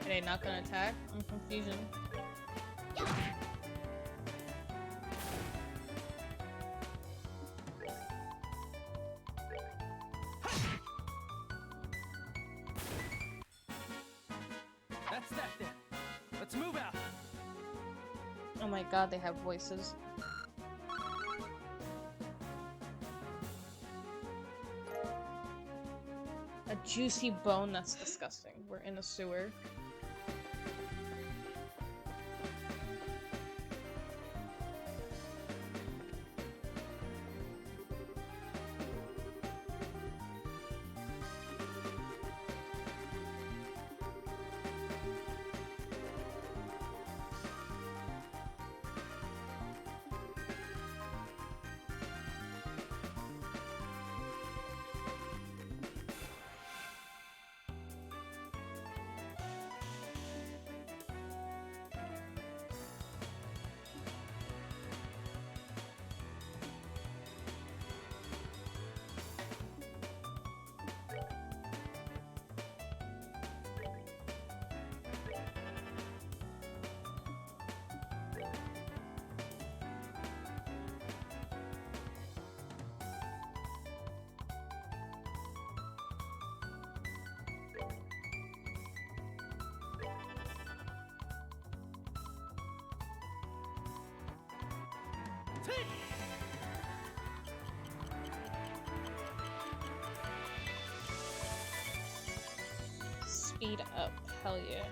Are they not gonna attack? I'm confusion.
That's that then. Let's move out.
Oh my god, they have voices. A juicy bone? That's disgusting. We're in a sewer. Speed up, hell yeah.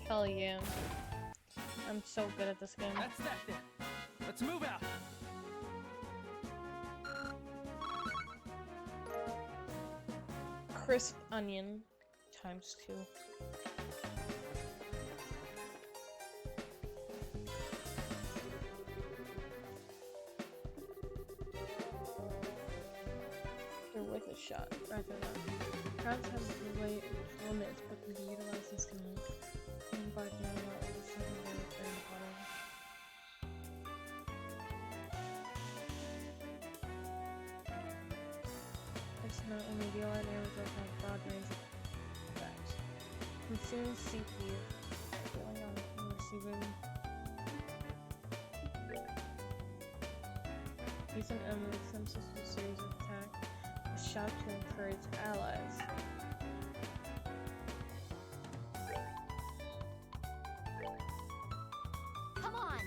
Hell yeah. I'm so good at this game.
That's that then. Let's move out.
Crisp onion times 2. They're worth a shot. Rather than crowds have weight limits, but can be utilized as command. And by doing that, all the secondary and bottom. It's not only real areas that have broad range of effects. Consume CPU. Going on and receiving. Use an M with some system series of attack. A shout to encourage allies.
Come on!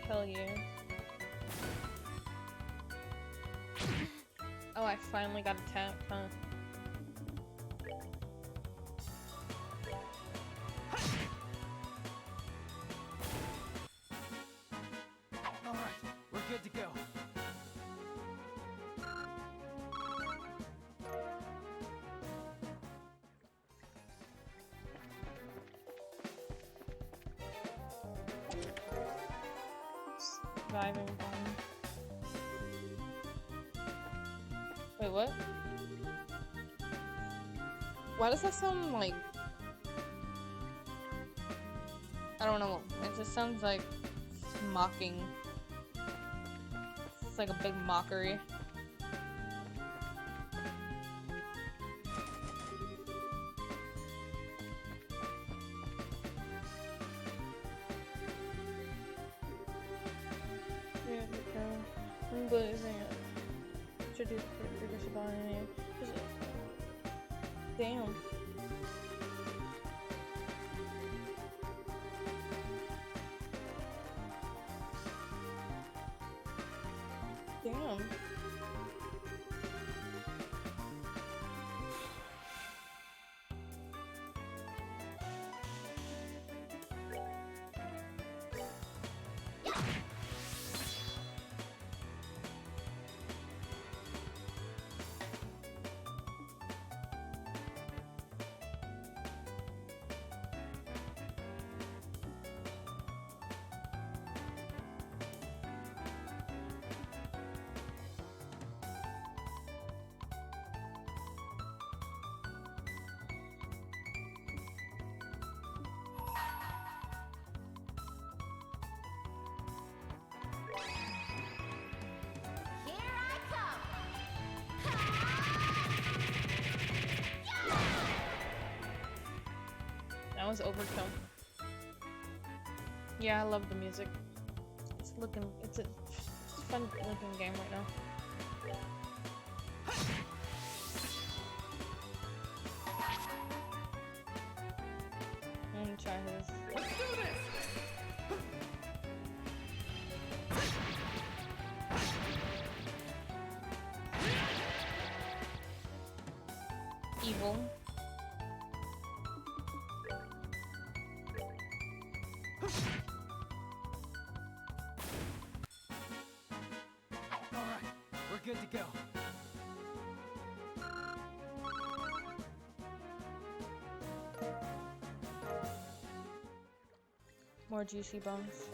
Hell yeah. Oh, I finally got attacked, huh?
Alright, we're good to go.
Surviving bomb. Wait, what? Why does that sound like... I don't know. It just sounds like mocking. It's like a big mockery. Yeah, I'm blazing it. Should do the body. Damn. Damn. was overkill. Yeah, I love the music. It's a fun looking game right now. I'm gonna try his.
Let's do this!
Evil.
Alright, we're good to go.
More juicy bones.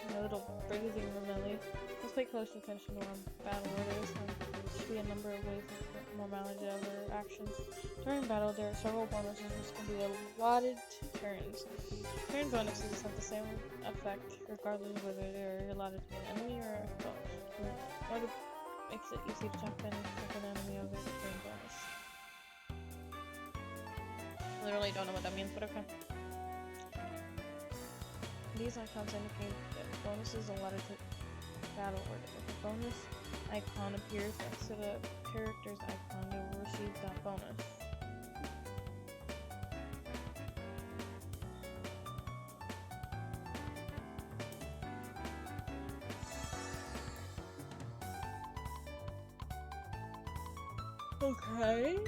A little breathing remotely. Let's pay close attention to our battle orders. There should be a number of ways to put more mileage out of our actions. During battle, there are several bonuses which can be allotted to turns. Turn bonuses have the same effect regardless of whether they're allotted to an enemy or a foe. In order makes it easy to jump in and take an enemy over the turn bonus. Literally don't know what that means, but okay. These icons indicate that bonuses allotted to battle order. If a bonus icon appears next to the character's icon, you will receive that bonus. Okay.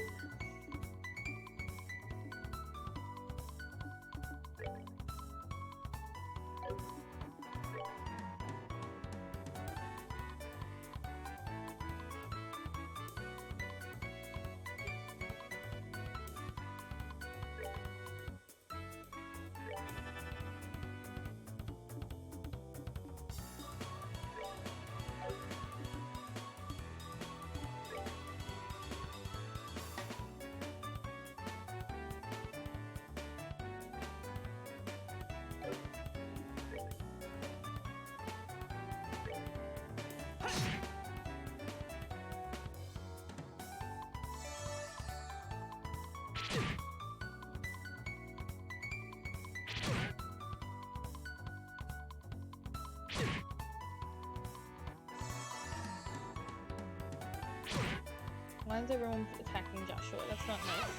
Why is everyone attacking Joshua? That's not nice.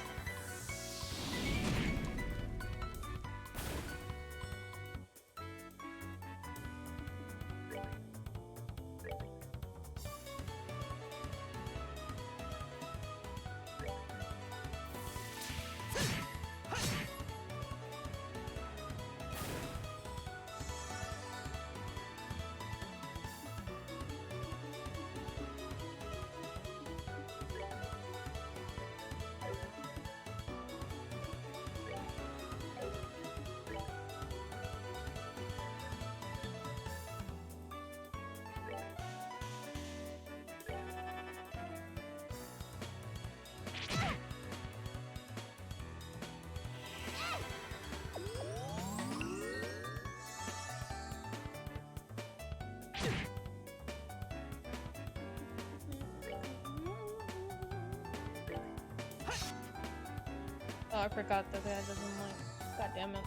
Oh, I forgot that guy doesn't like. God damn it.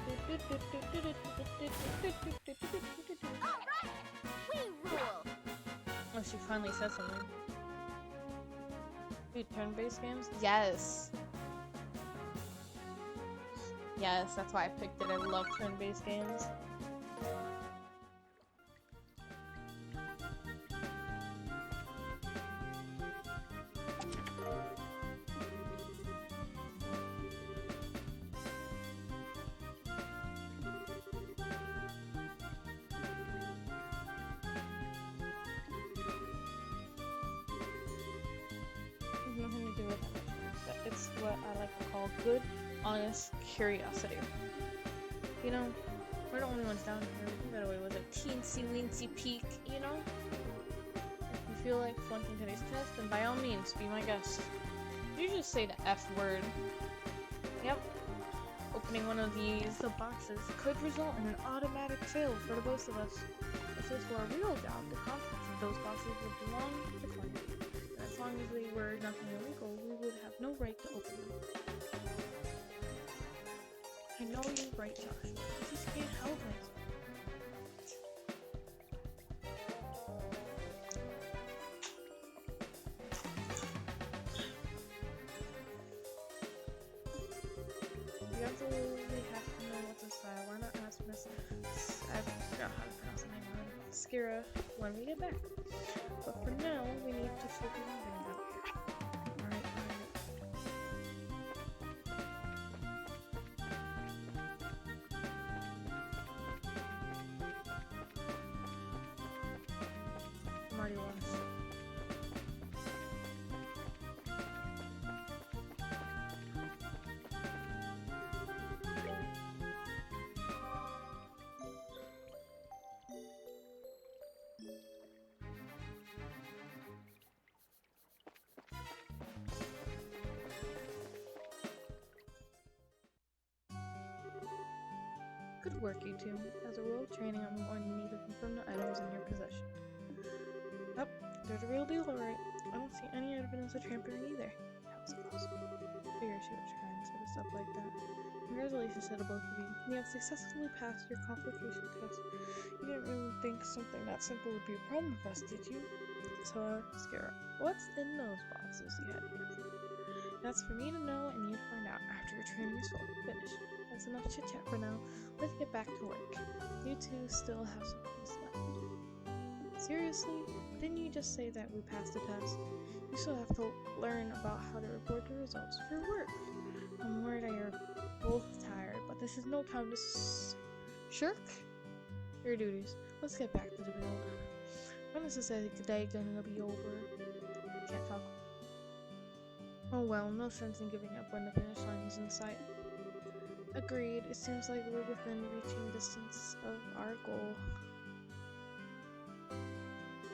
We rule.
Oh, she finally said something. Dude, turn-based games? Yes. Yes, that's why I picked it. I love turn-based games. Nothing to do with it. But it's what I like to call good, honest curiosity. You know, we're the only ones down here. We got away with a teensy weensy peek, you know? If you feel like flunking today's test, then by all means, be my guest. You just say the F word. Yep. Opening one of these boxes could result in an automatic fail for the both of us. If this were a real job, the contents of those boxes would belong to the client. As long as they were nothing illegal, we would have no right to open them. I know you're right, Josh. I just can't help it. You absolutely have to know what to say. Why not ask Miss... I forgot how to pronounce the name already. Skira when we get back. But for now, we need to focus on getting out of here. Alright. I'm already lost. Good work, you two. As a rule of training, I'm going to need to confirm the items in your possession. Yep, they're the real deal, alright. I don't see any evidence of tampering either. That was close. Figure she was trying to set us up like that. Congratulations to the both of you. You have successfully passed your complication test. You didn't really think something that simple would be a problem for us, did you? So, Skara, what's in those boxes you had here? That's for me to know and you to find out after your training is finished. That's enough chit-chat for now. Let's get back to work. You two still have some things left. Seriously? Didn't you just say that we passed the test? You still have to learn about how to report the results for work. I'm worried that you're both tired, but this is no time to shirk your duties. Let's get back to the build. When is this day gonna be over? Can't talk. Oh well, no sense in giving up when the finish line is in sight. Agreed. It seems like we're within reaching distance of our goal.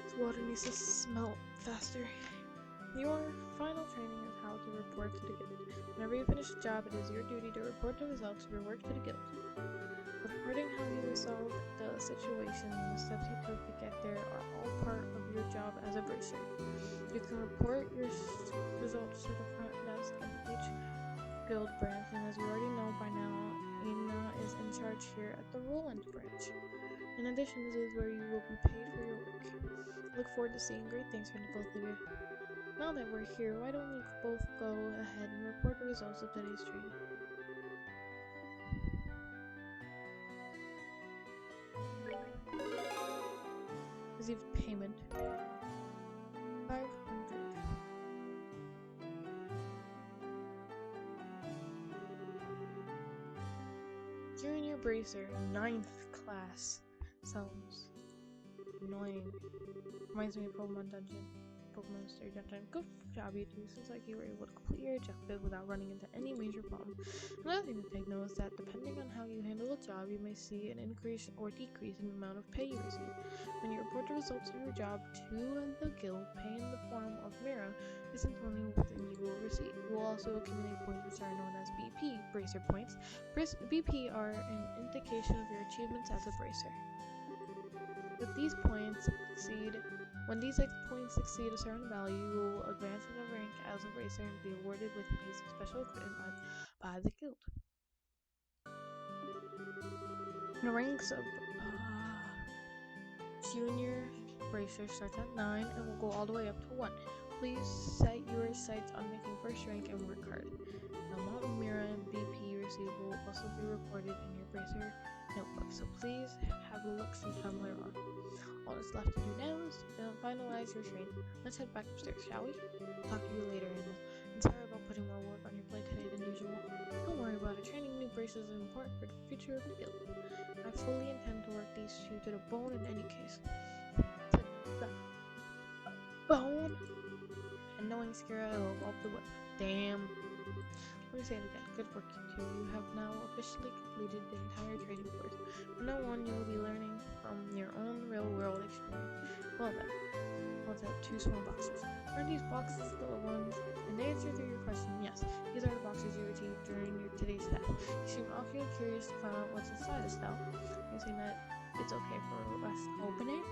This water needs to smelt faster. Your final training is how to report to the guild. Whenever you finish a job, it is your duty to report the results of your work to the guild. Reporting how you resolved the situation and the steps you took to get there are all part of your job as a bracer. You can report your results to the front desk of each guild branch, and as you already know by now, Ina is in charge here at the Roland branch. In addition, this is where you will be paid for your work. Look forward to seeing great things from the both of you. Now that we're here, why don't we both go ahead and report the results of today's training? Receive payment. 500. Junior Bracer, 9th class. Sounds annoying. Reminds me of Pokemon Dungeon. Pokemon Mystery Dungeon. Good job, you two. Seems like you were able to complete your objective without running into any major problem. Another thing to take note is that depending on how you handle a job, you may see an increase or decrease in the amount of pay you receive. When you report the results of your job to the guild, pay in the form of Mira isn't only within you will receive. You will also accumulate points which are known as BP, Bracer Points. BP are an indication of your achievements as a Bracer. When these points exceed a certain value, you will advance in the rank as a Bracer and be awarded with a piece of special equipment by the guild. The ranks of junior bracer starts at 9 and will go all the way up to 1. Please set your sights on making first rank and work hard. The Mount Mira and BP receipt will also be recorded in your bracer notebook, so please have a look sometime later on. All that's left to do now is finalize your training. Let's head back upstairs, shall we? Talk to you later, Emma. And sorry about putting more work on your plate today than usual. Don't worry about it. Training new braces is important for the future of the guild. I fully intend to work these two to the bone in any case. To the bone? And knowing Skira, I will up the whip. Damn. Let me say it again. Good work, you two. You have now officially completed the entire training course. From now on, you will be learning from your own real-world experience. Well then, I'll take 2 small boxes. Are these boxes the ones? And the answer to your question, yes. These are the boxes you received during your today's test. You seem awfully curious to find out what's inside this now. You saying that it's okay for us to open it?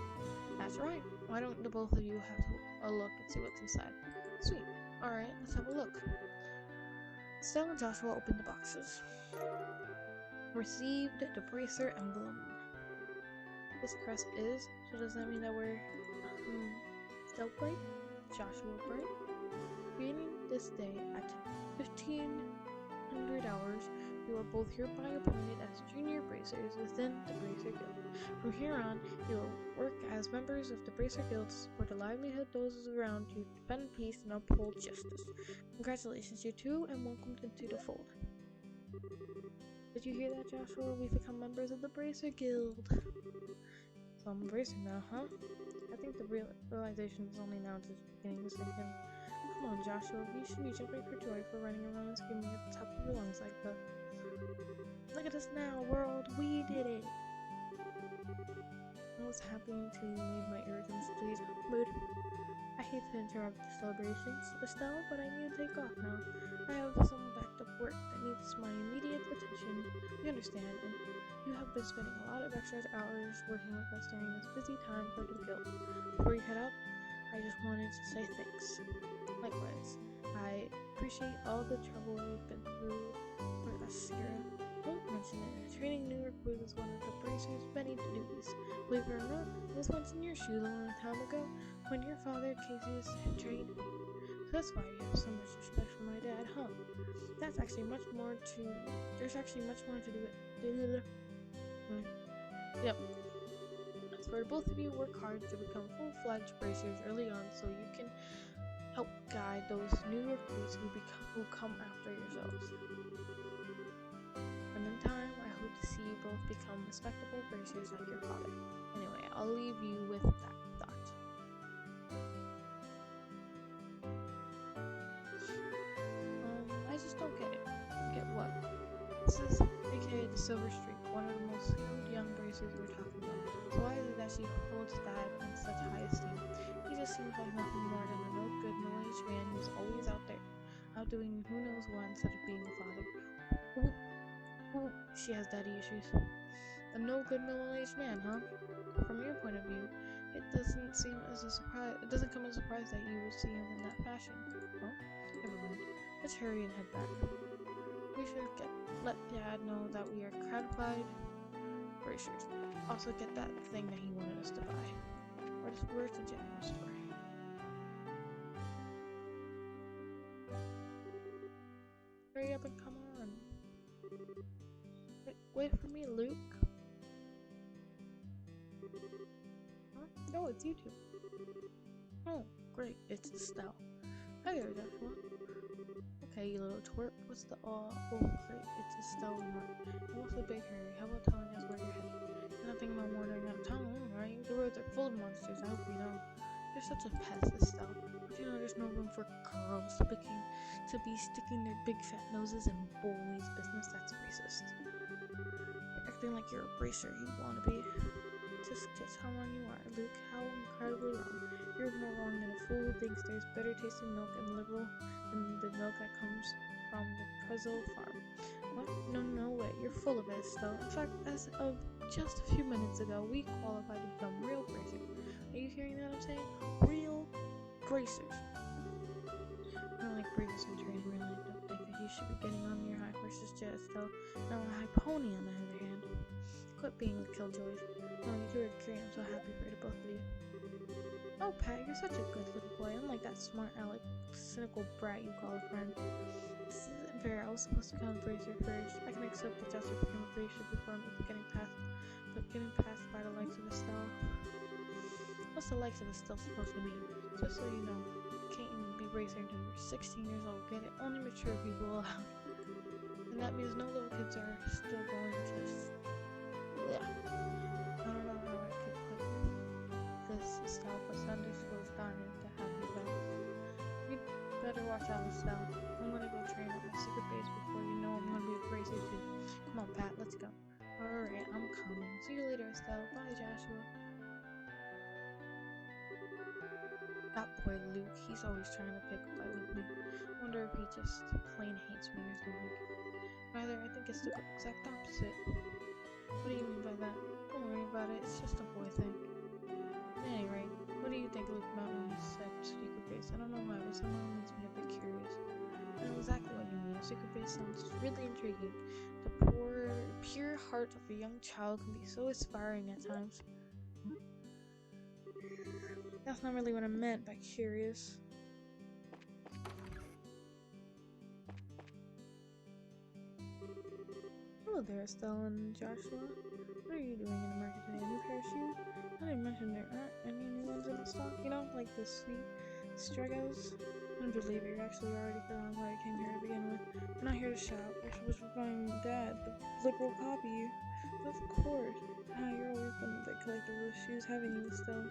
That's right. Why don't the both of you have a look and see what's inside? Sweet. Alright, let's have a look. Stella and Joshua opened the boxes. Received the bracer emblem. This crest is, so does that mean that we're Stealth Bright? Joshua Bright? Beginning this day at 1500 hours, you are both hereby appointed as junior bracers within the Bracer Guild. From here on, you will work as members of the Bracer Guild to support the livelihood of those around you, defend peace, and uphold justice. Congratulations, you two, and welcome into the fold. Did you hear that, Joshua? We've become members of the Bracer Guild. So I'm a bracer now, huh? I think the realization is only now just beginning to sink in. Come on, Joshua, you should be jumping for joy for running around and screaming at the top of your lungs like that. Look at us now, world! We did it! I was happening to leave my irritants, please. Mood. I hate to interrupt the celebrations, Estelle, but I need to take off now. I have some backed up work that needs my immediate attention. You understand, and you have been spending a lot of extra hours working with us during this busy time for the guild. Before you head out, I just wanted to say thanks. Likewise, I appreciate all the trouble you've been through for us, Skira. Don't mention it. Training new recruits is one of the Bracer's many duties. Believe it or not, this one's in your shoes a long time ago when your father, Casey, had trained me. So that's why you have so much respect for my dad, huh? There's actually much more to do it. Yep. That's where both of you work hard to become full-fledged bracers early on so you can help guide those new recruits who come after yourselves. And in time, I hope to see you both become respectable bracers like your father. Anyway, I'll leave you with that thought. I just don't get it. Get what? This is aka the Silver Streak, one of the most skilled young bracers we're talking about. So why is it that she holds Dad in such high esteem? He just seems like nothing more than a no-good, middle-aged man who's always out there, out doing who knows what instead of being a father. Ooh, she has daddy issues. A no-good, middle-aged man, huh? From your point of view, it doesn't come as a surprise that you would see him in that fashion. Well, never mind. Let's hurry and head back. We should let Dad know that we are gratified bracers. Also get that thing that he wanted us to buy. Where's the general store? Hurry up and come on. Wait for me, Luke. Huh? No, it's you two. Oh, great. It's Estelle. Hi there, Joshua. Okay, you little twerp. What's the oh great, it's Estelle and Mark. And what's the big hurry? How about telling us where you're headed? You're not thinking about wandering out of town alone, right? The roads are full of monsters, I hope you know. You're such a pest, Estelle. But you know there's no room for girls to be sticking their big fat noses in boys' business. That's racist. You're acting like you're a bracer, you wanna be. Just how wrong you are, Luke. How incredibly wrong. You're more wrong than a fool who thinks there's better tasting milk and liberal than the milk that comes from the Prezzo farm. What? No way. You're full of it, Estelle. In fact, as of just a few minutes ago, we qualified to become real bracers. Are you hearing that I'm saying? Real bracers. I don't like bracers in training, really. I don't think that you should be getting on your high horses just, Estelle. Now a high pony, on the other hand. quit being killjoys. Oh, you are great. I'm so happy for the both of you. Oh, Pat, you're such a good little boy. Unlike that smart aleck, cynical brat you call a friend. This isn't fair. I was supposed to come Bracer first. I can accept that Jester became a Bracer before me, but getting passed by the likes of Estelle. What's the likes of Estelle supposed to mean? Just so you know, you can't even be Bracer until you're 16 years old. Get it? Only mature people allowed. And that means no little kids are still going to. Yeah. I don't know how I could put this, Estelle, but Sunday school's dying to have you back. You'd better watch out, Estelle. I'm gonna go train at my secret base before you know I'm gonna be a Bracer too. Come on, Pat, let's go. Alright, I'm coming. See you later, Estelle. Bye, Joshua. That boy Luke, he's always trying to pick a fight with me. Wonder if he just plain hates me or something. Rather, I think it's the exact opposite. What do you mean by that? Don't worry about it, it's just a boy thing. At any rate, what do you think Luke meant when he said secret base? I don't know why, but somehow it makes me a bit curious. I know exactly what you mean. A secret base sounds really intriguing. The pure heart of a young child can be so inspiring at times. That's not really what I meant by curious. Hello there, Estelle and Joshua. What are you doing in the market today? A new pair of shoes? I didn't mention there aren't any new ones in the stock, you know, like the sweet Stregos. Unbelievable, you're actually already forgotten why I came here to begin with. I'm not here to shop. I was with my dad, the liberal copy you. Of course. You're always been a big collector of shoes, haven't you, Estelle?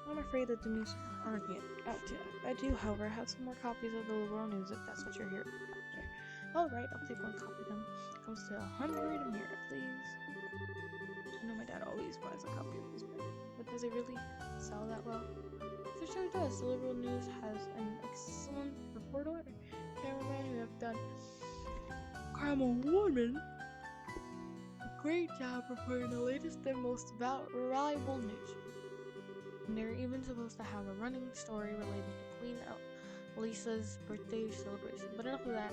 I'm afraid that the news aren't yet out yet. I do, however, have some more copies of the liberal news if that's what you're here for. Alright, I'll take one copy then. Comes to 100 a mirror, please. I know my dad always buys a copy of this book, but does it really sell that well? It sure does. The liberal news has an excellent reporter, cameraman who have done Carmel Warman a great job reporting the latest and most reliable news. And they're even supposed to have a running story related to Queen Lisa's birthday celebration. But enough of that.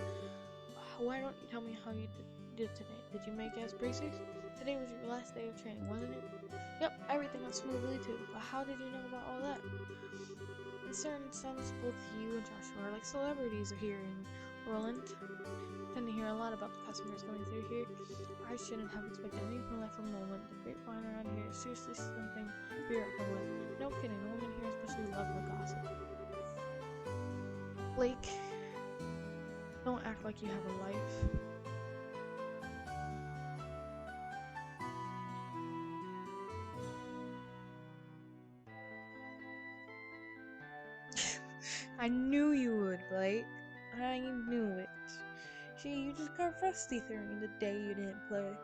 Why don't you tell me how you did today? Did you make as bracers? Today was your last day of training, wasn't it? Yep, everything went smoothly too. But how did you know about all that? In certain sense, both you and Joshua are like celebrities here in Roland. I tend to hear a lot about the customers coming through here. I shouldn't have expected anything like from Roland. The grapevine around here is seriously something to be reckoned with. No kidding, the women here especially love the gossip. Blake, don't act like you have a life. I knew you would, Blake. I knew it. Gee, you just got rusty during the day you didn't play.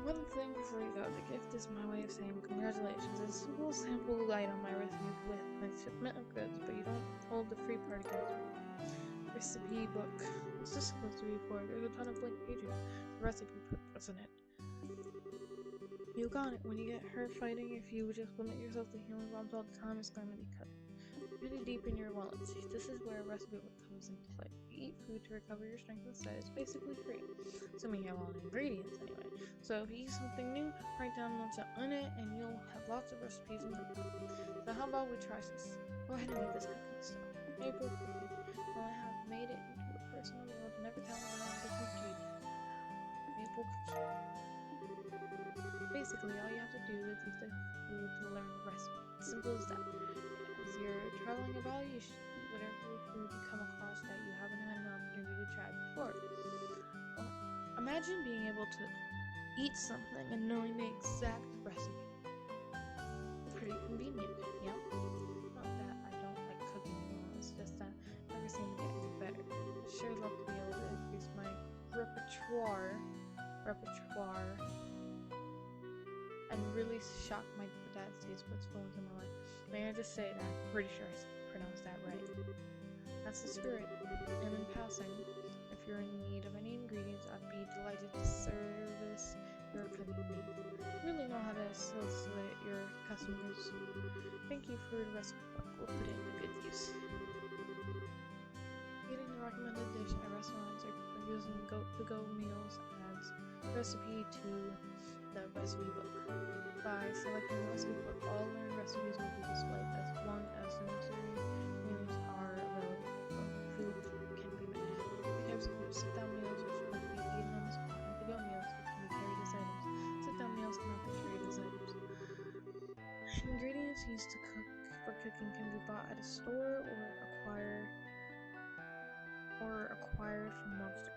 One thing before you go, the gift is my way of saying congratulations. It's a little sample light on my recipe with my shipment of goods, but you don't hold the free part against me. Recipe book. What's this supposed to be for? There's a ton of blank pages. The recipe book, wasn't it? You got it. When you get hurt fighting, if you just limit yourself to healing bombs all the time, it's going to be cut really deep in your wallet. This is where a recipe book comes into play. You eat food to recover your strength instead. It's basically free. Assuming you have all the ingredients anyway. So if you eat something new, write down notes on it and you'll have lots of recipes in the book. So how about we try this? Go ahead and eat this cooking stuff. Maple cookie. Well, I have made it into a personal world. Never tell me around the cookie. Maple cookie. Basically, all you have to do is eat the food to learn the recipe. Simple as that. As you're traveling about, you should eat whatever food you come across that you haven't had an opportunity to try before. Well, imagine being able to eat something and knowing the exact recipe. Pretty convenient, yeah? Not that I don't like cooking anymore, it's just that I never seem to get any better. I sure love to be able to increase my repertoire, and really shock my dad's taste buds for once in my life. May I just say that I'm pretty sure I pronounced that right. That's the spirit. And in passing, if you're in need of any ingredients, I'd be delighted to service your cooking needs. Really know how to solicit your customers. Thank you for the recipe book. We'll put it to good use. Getting the recommended dish at restaurants or using to-go meals adds recipe to the recipe book. By selecting the recipe book, all learned recipes will be displayed as long as the necessary meals are available. Food can be made. Three types of food. Sit-down meals, which will be eaten on the spot, and to-go meals, which can be carried as items. Sit-down meals cannot be carried as items. Ingredients used for cooking can be bought at a store or acquired from monsters.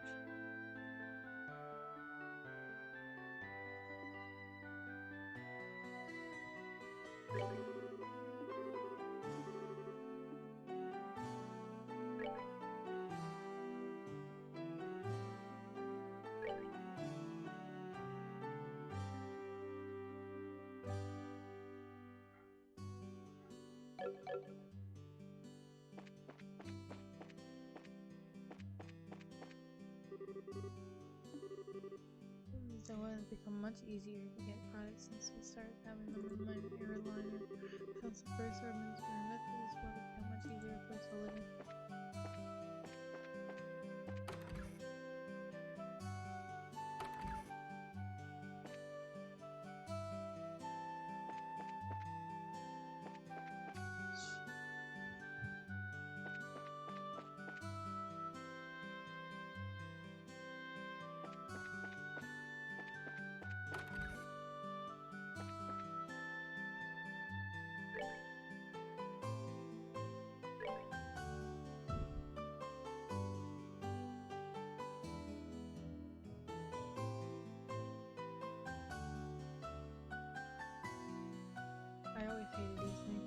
So it has become much easier to get products since we started having them on my airliner. Since the first administrative method as well, become much easier to place a living. I always hated these things.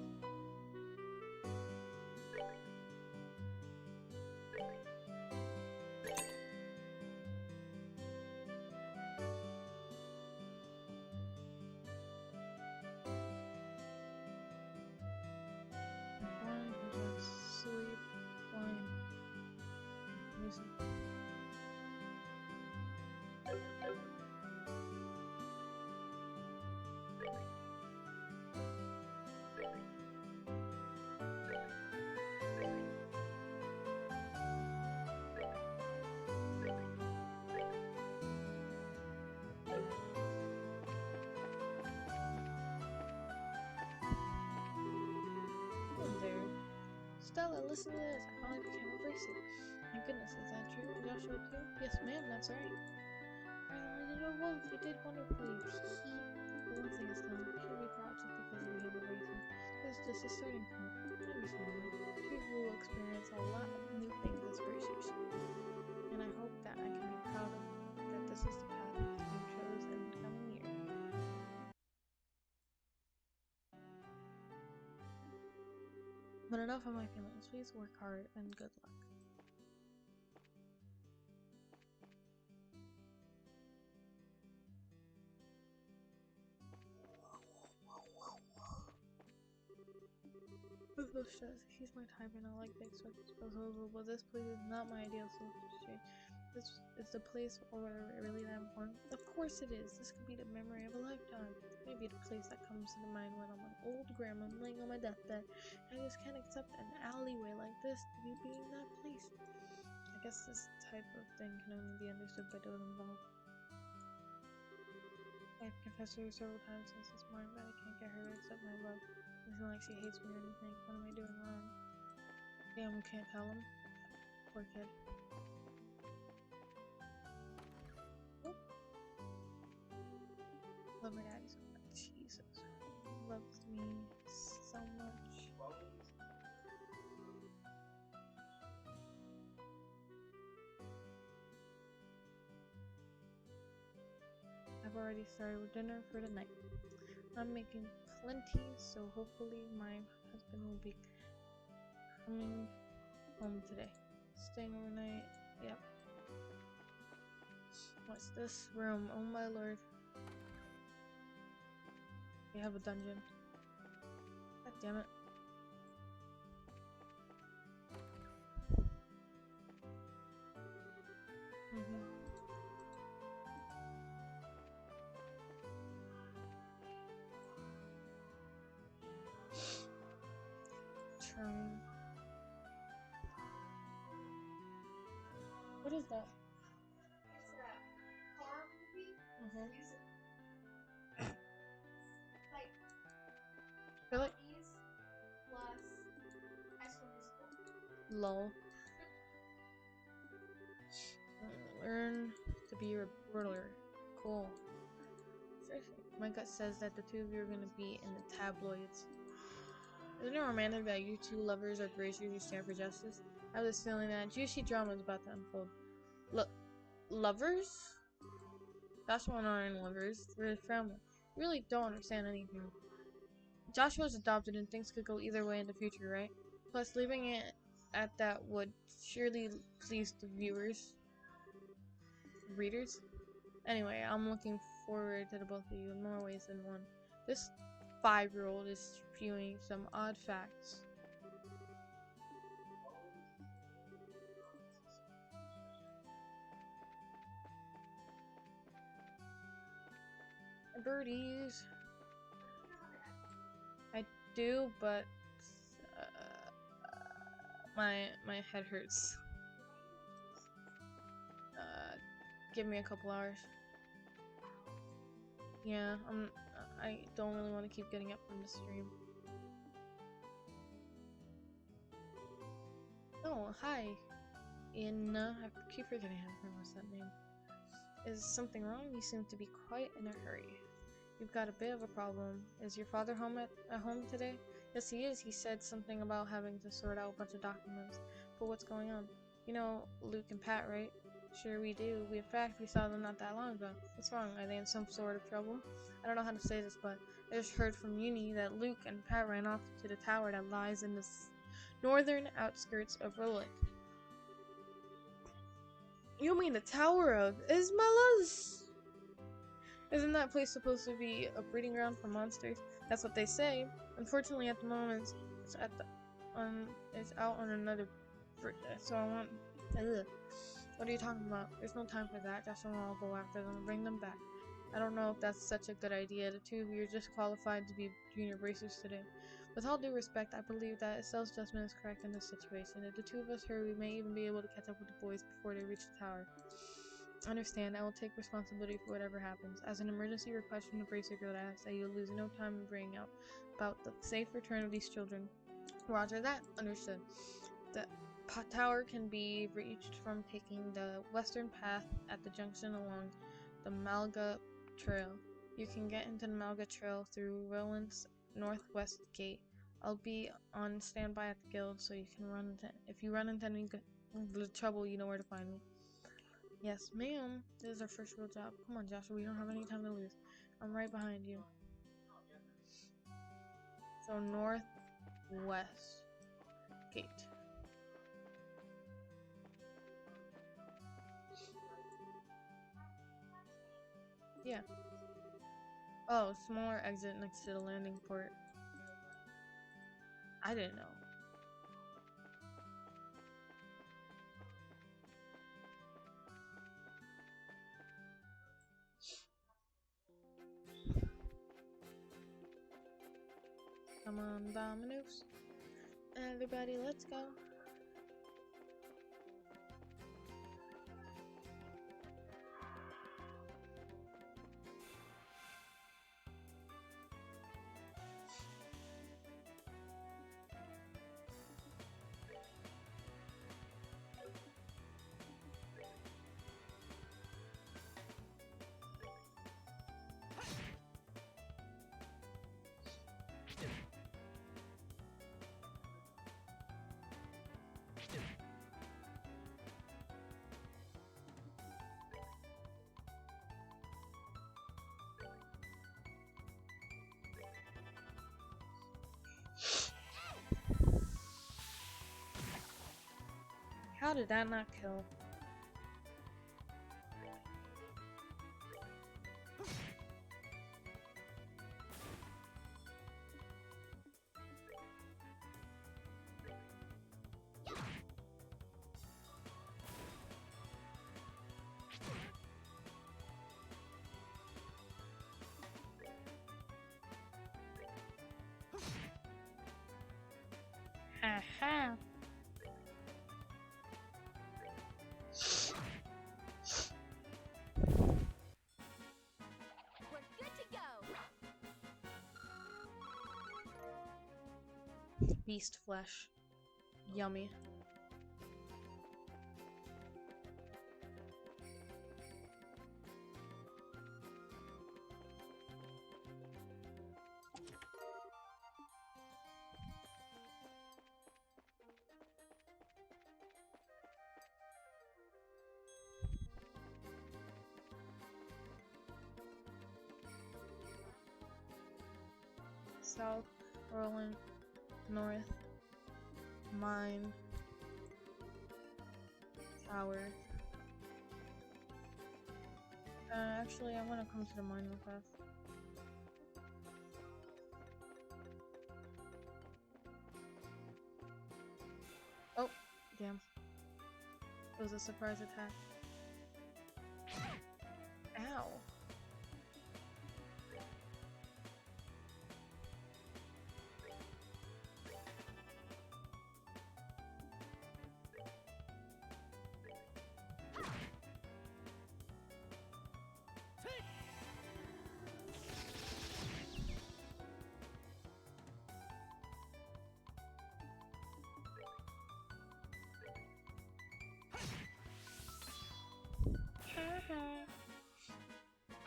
Fine, just sleep, fine. Listen. There. Stella, listen to this. I finally became a bracelet. My goodness, is that true? Did y'all show it too? Yes, ma'am, that's right. I did a wolf. You did wonderfully. But one thing is known. You should be proud just because you became a bracelet. This is just a starting point. Maybe someday. You will experience a lot of new things as bracers. And I hope that I can be proud of that this is the path you chose in the coming years. But enough of my feelings. Please work hard and good luck. He's my type and I like big proposal, but this place is not my ideal solution. This is the place or really that important? Of course it is. This could be the memory of a lifetime. Maybe the place that comes to mind when I'm an old grandma laying on my deathbed. I just can't accept an alleyway like this to be being that place. I guess this type of thing can only be understood by those involved. I've confessed to her several times since this morning, but I can't get her to accept my love. It doesn't like she hates me or anything. What am I doing wrong? Damn, can't tell him. Poor kid. Oh. Love my daddy so much. Jesus. He loves me so much. I've already started with dinner for the night. I'm making plenty, so hopefully my husband will be coming home today. Staying overnight, yep. What's this room? Oh my lord. We have a dungeon. God damn it. What is that?
It's a horror movie.
Mm-hmm.
Like
Really?
these plus High School Musical.
Lol. Learn to be a reporter. Cool. Seriously, my gut says that the two of you are gonna be in the tabloids. Isn't it romantic that you two lovers are braziers who stand for justice? I have this feeling that juicy drama is about to unfold. Look, lovers? Joshua and I aren't lovers. We're family. We really don't understand anything. Joshua's adopted and things could go either way in the future, right? Plus, leaving it at that would surely please the viewers. Readers? Anyway, I'm looking forward to the both of you in more ways than one. This 5-year-old is spewing some odd facts. Birdies. I do, but my head hurts. Give me a couple hours. Yeah, I don't really want to keep getting up from the stream. Oh, hi. I keep forgetting how to pronounce that name. Is something wrong? You seem to be quite in a hurry. You've got a bit of a problem. Is your father home at home today? Yes, he is. He said something about having to sort out a bunch of documents. But what's going on? You know Luke and Pat, right? Sure we do. In fact, we saw them not that long ago. What's wrong? Are they in some sort of trouble? I don't know how to say this, but I just heard from Uni that Luke and Pat ran off to the tower that lies in the northern outskirts of Roland. You mean the Tower of Ismaelas? Isn't that place supposed to be a breeding ground for monsters? That's what they say. Unfortunately, at the moment, it's out on another. So I want. Ugh. What are you talking about? There's no time for that. Joshua and I'll go after them and bring them back. I don't know if that's such a good idea. The two of you are just qualified to be junior bracers today. With all due respect, I believe that Estelle's judgment is correct in this situation. If the two of us hurry, we may even be able to catch up with the boys before they reach the tower. Understand, I will take responsibility for whatever happens. As an emergency request from the bracer guild, I ask that you lose no time in bringing out about the safe return of these children. Roger that. Understood. The tower can be reached from taking the western path at the junction along the Malga Trail. You can get into the Malga Trail through Roland's northwest gate. I'll be on standby at the guild, so you can if you run into any trouble, you know where to find me. Yes, ma'am. This is our first real job. Come on, Joshua. We don't have any time to lose. I'm right behind you. So northwest gate. Yeah. Oh, smaller exit next to the landing port. I didn't know. Come on, Dominoes. Everybody, let's go. How did that not kill? Haha. Beast flesh. Yummy. South, Roland, North, Mine, Tower. Actually, I want to come to the mine real fast. Oh, damn. It was a surprise attack. Ow.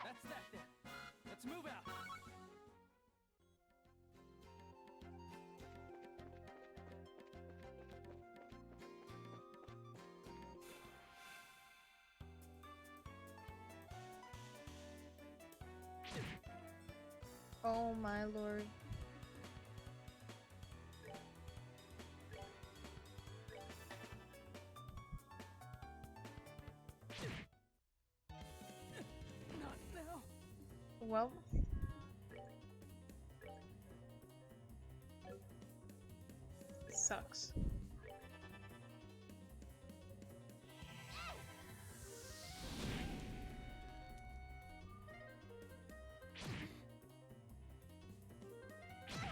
That's that then. Let's move out.
Oh my lord.
Not now.
Well. Sucks.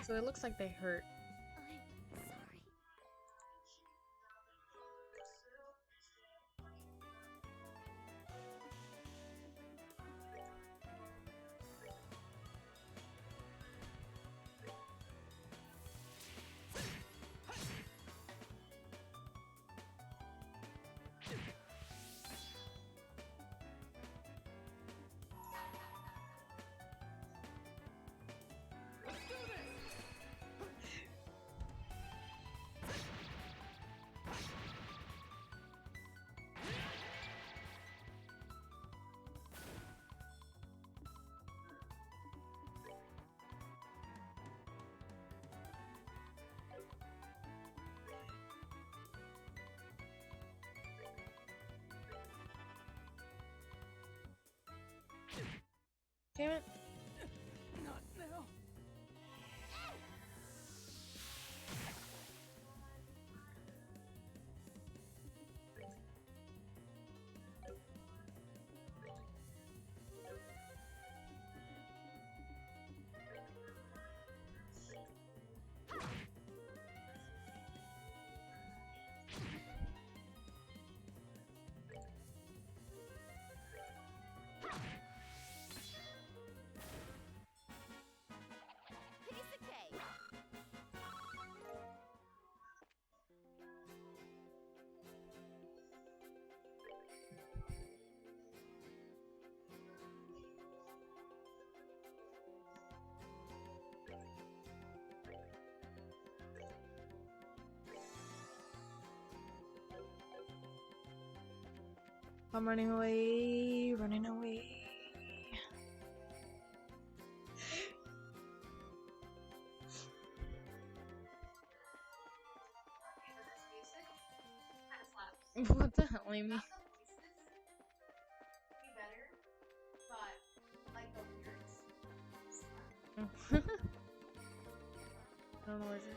So it looks like they hurt.
I'm sorry.
Let's do this.
Damn it.
Not now.
Piece of cake.
I'm running away, running away. What the hell, Amy?
Not the voices be better, but like the lyrics.
I don't know what it is.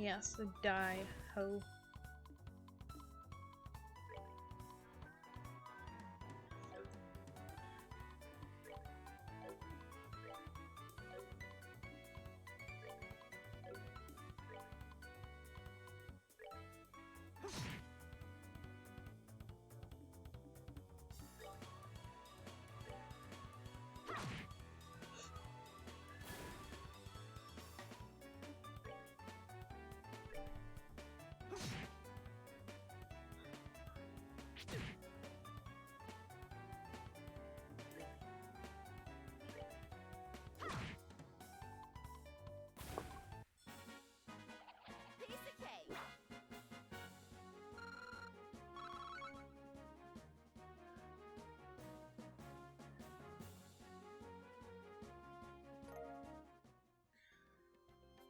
Yes, die, ho.
Piece of cake.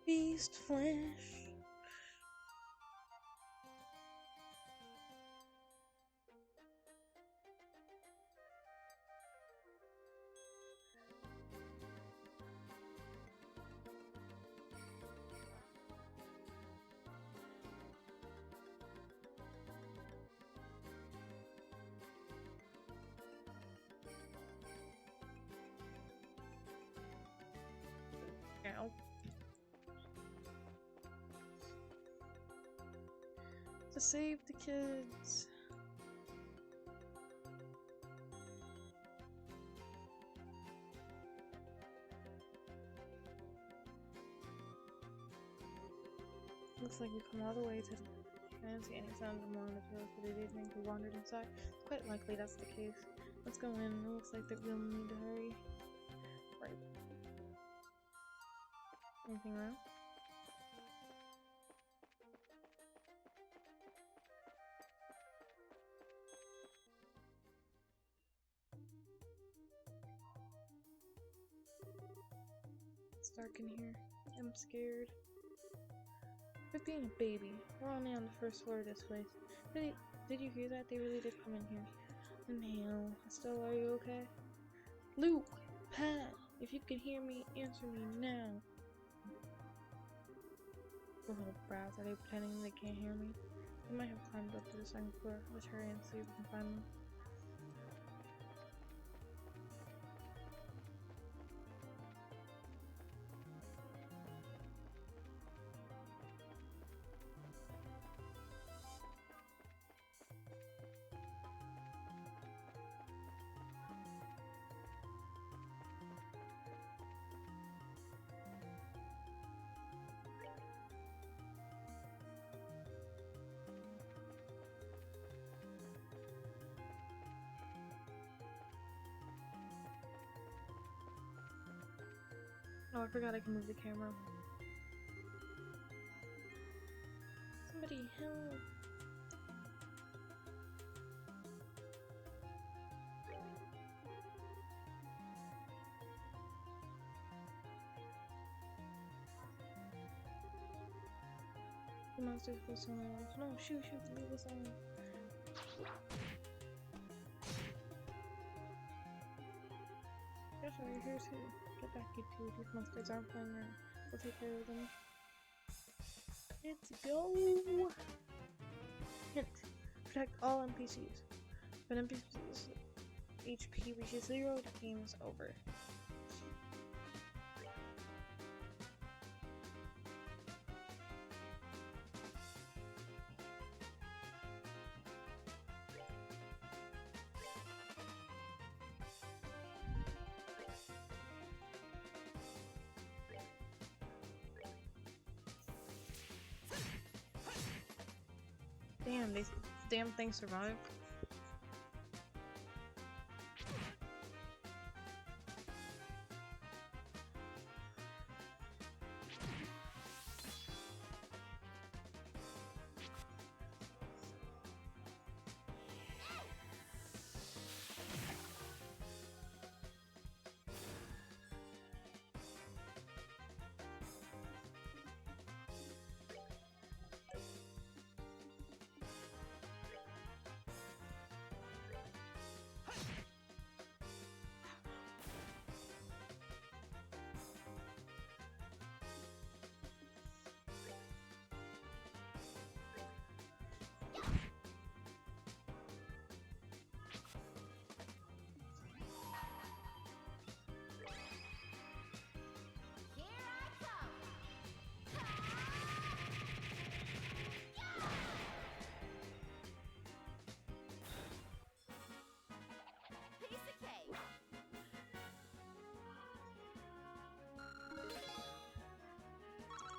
Beast flesh. Ow. To save the kids. Looks like we come all the way to the... I didn't see any sounds of monitors, but I did think we wandered inside. It's quite likely that's the case. Let's go in. It looks like that we'll need to hurry. Right. Anything wrong? It's dark in here. I'm scared. Quit being a baby. We're only on the first floor of this place. Did you hear that? They really did come in here. Inhale. Estelle, are you okay? Luke! Pat! If you can hear me, answer me now. Oh, brats. Are they pretending they can't hear me? They might have climbed up to the second floor. Let's hurry and see if we can find them. Oh, I forgot I can move the camera. Somebody help! The monster's facing me. No, shoot, leave us alone. Yes, we're here too. Get back, you two. These monsters aren't playing around. We'll take care of them. Let's go! Hint. Protect all NPCs. When NPCs HP reaches 0, the game is over. Damn, these damn things survived.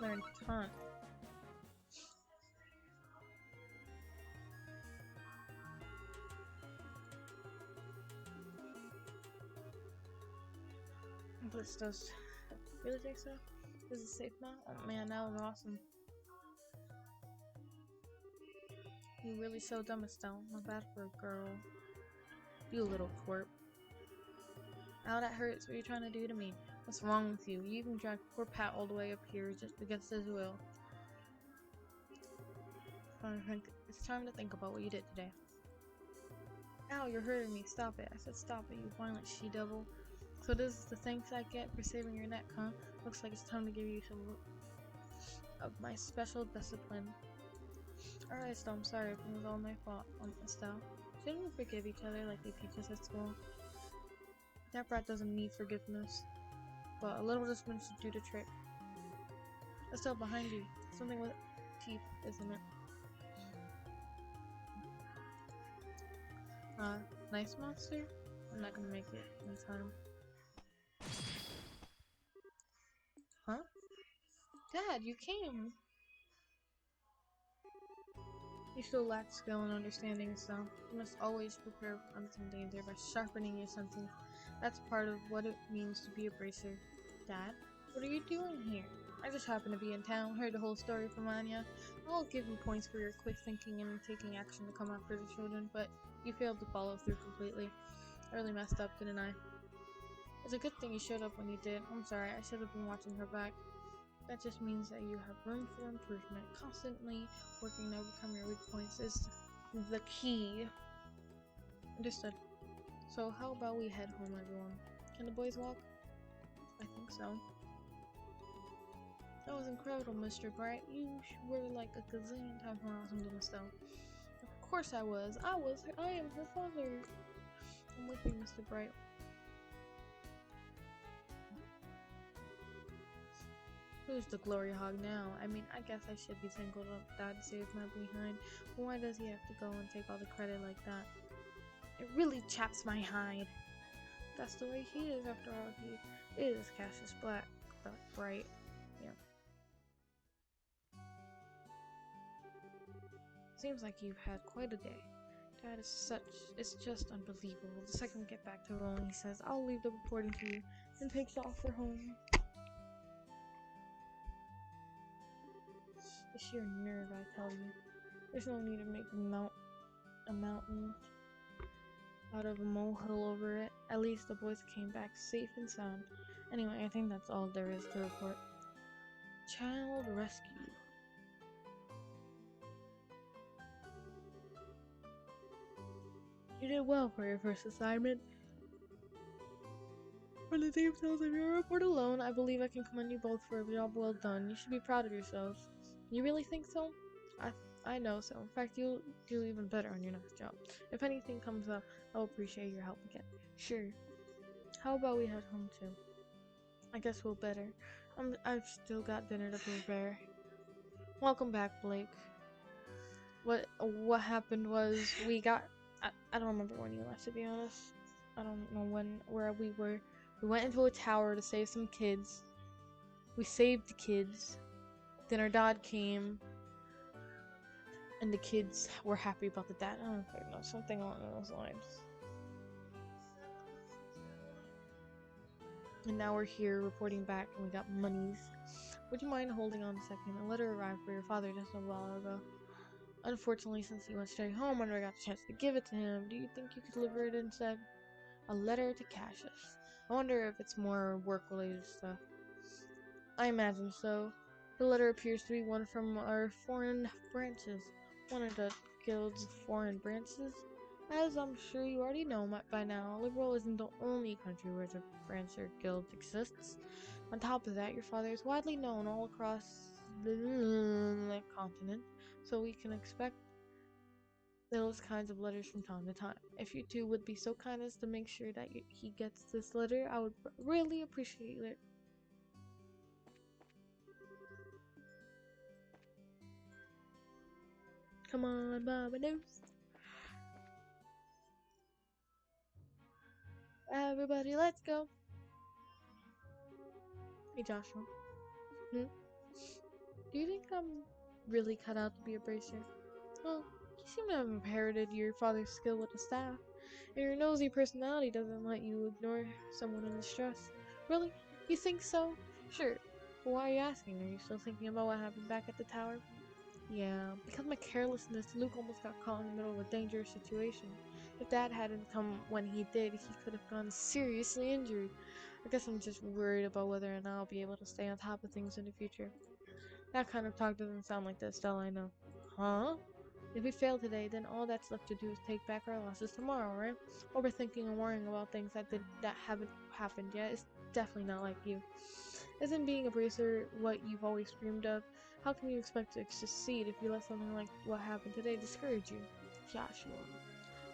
Learned a ton. This does really take so? Is it safe now? Oh man, that was awesome. You really so dumb, Estelle. Not bad for a girl. You little twerp. Ow, that hurts. What are you trying to do to me? What's wrong with you? You even dragged poor Pat all the way up here just against his will. It's time to think about what you did today. Ow, you're hurting me. Stop it. I said stop it, you violent she-devil. So this is the thanks I get for saving your neck, huh? Looks like it's time to give you some of my special discipline. Alright, Estelle, I'm sorry. It was all my fault, Estelle. Shouldn't we forgive each other like they teach us at school? That brat doesn't need forgiveness, but a little discipline should do the trick. Estelle, behind you. Something with teeth, isn't it? Nice monster? I'm not gonna make it in time. Huh? Dad, you came! You still lack skill and understanding, so you must always prepare for unseen danger by sharpening your senses. That's part of what it means to be a bracer. Dad, what are you doing here? I just happened to be in town, heard the whole story from Anya. I'll give you points for your quick thinking and taking action to come after the children, but you failed to follow through completely. I really messed up, didn't I? It's a good thing you showed up when you did. I'm sorry, I should have been watching her back. That just means that you have room for improvement. Constantly working to overcome your weak points is the key. Understood. So how about we head home, everyone? Can the boys walk? I think so. That was incredible, Mr. Bright. You were like a gazillion times more awesome than Estelle. Of course I was. I am her father. I'm with you, Mr. Bright. Who's the glory hog now? I mean, I guess I should be singled up. Dad saves my behind. But why does he have to go and take all the credit like that? It really chaps my hide. That's the way he is, after all. He is Cassius Bright. Yeah. Seems like you've had quite a day. Dad is it's just unbelievable. The second we get back to rolling, he says, I'll leave the reporting to you, and takes off for home. The sheer nerve, I tell you. There's no need to make a mountain out of a molehill over it. At least the boys came back safe and sound. Anyway, I think that's all there is to report. Child rescue. You did well for your first assignment. For the deep cells of your report alone, I believe I can commend you both for a job well done. You should be proud of yourselves. You really think so? I know so. In fact, you'll do even better on your next job. If anything comes up, I'll appreciate your help again. Sure. How about we head home too? I guess we'll better. I've still got dinner to prepare. Welcome back, Blake. What happened was we got... I don't remember when you left, to be honest. I don't know where we were. We went into a tower to save some kids. We saved the kids. Then our dad came. And the kids were happy about the dad. I don't know, something along those lines. And now we're here reporting back and we got monies. Would you mind holding on a second? A letter arrived for your father just a while ago. Unfortunately, since he went straight home, I never got the chance to give it to him. Do you think you could deliver it instead? A letter to Cassius. I wonder if it's more work-related stuff. I imagine so. The letter appears to be one from our foreign branches. One of the guild's foreign branches. As I'm sure you already know by now, Liberal isn't the only country where the branch or guild exists. On top of that, your father is widely known all across the continent, so we can expect those kinds of letters from time to time. If you two would be so kind as to make sure that he gets this letter, I would really appreciate it. Come on, Mama News. Everybody, let's go. Hey, Joshua. Do you think I'm really cut out to be a bracer? Well, you seem to have inherited your father's skill with the staff, and your nosy personality doesn't let you ignore someone in distress. Really? You think so? Sure. But why are you asking? Are you still thinking about what happened back at the tower? Yeah, because of my carelessness, Luke almost got caught in the middle of a dangerous situation. If Dad hadn't come when he did, he could have gone seriously injured. I guess I'm just worried about whether or not I'll be able to stay on top of things in the future. That kind of talk doesn't sound like the Estelle I know. Huh? If we fail today, then all that's left to do is take back our losses tomorrow, right? Overthinking and worrying about things that haven't happened yet is definitely not like you. Isn't being a bracer what you've always dreamed of? How can you expect to succeed if you let something like what happened today discourage you? Joshua.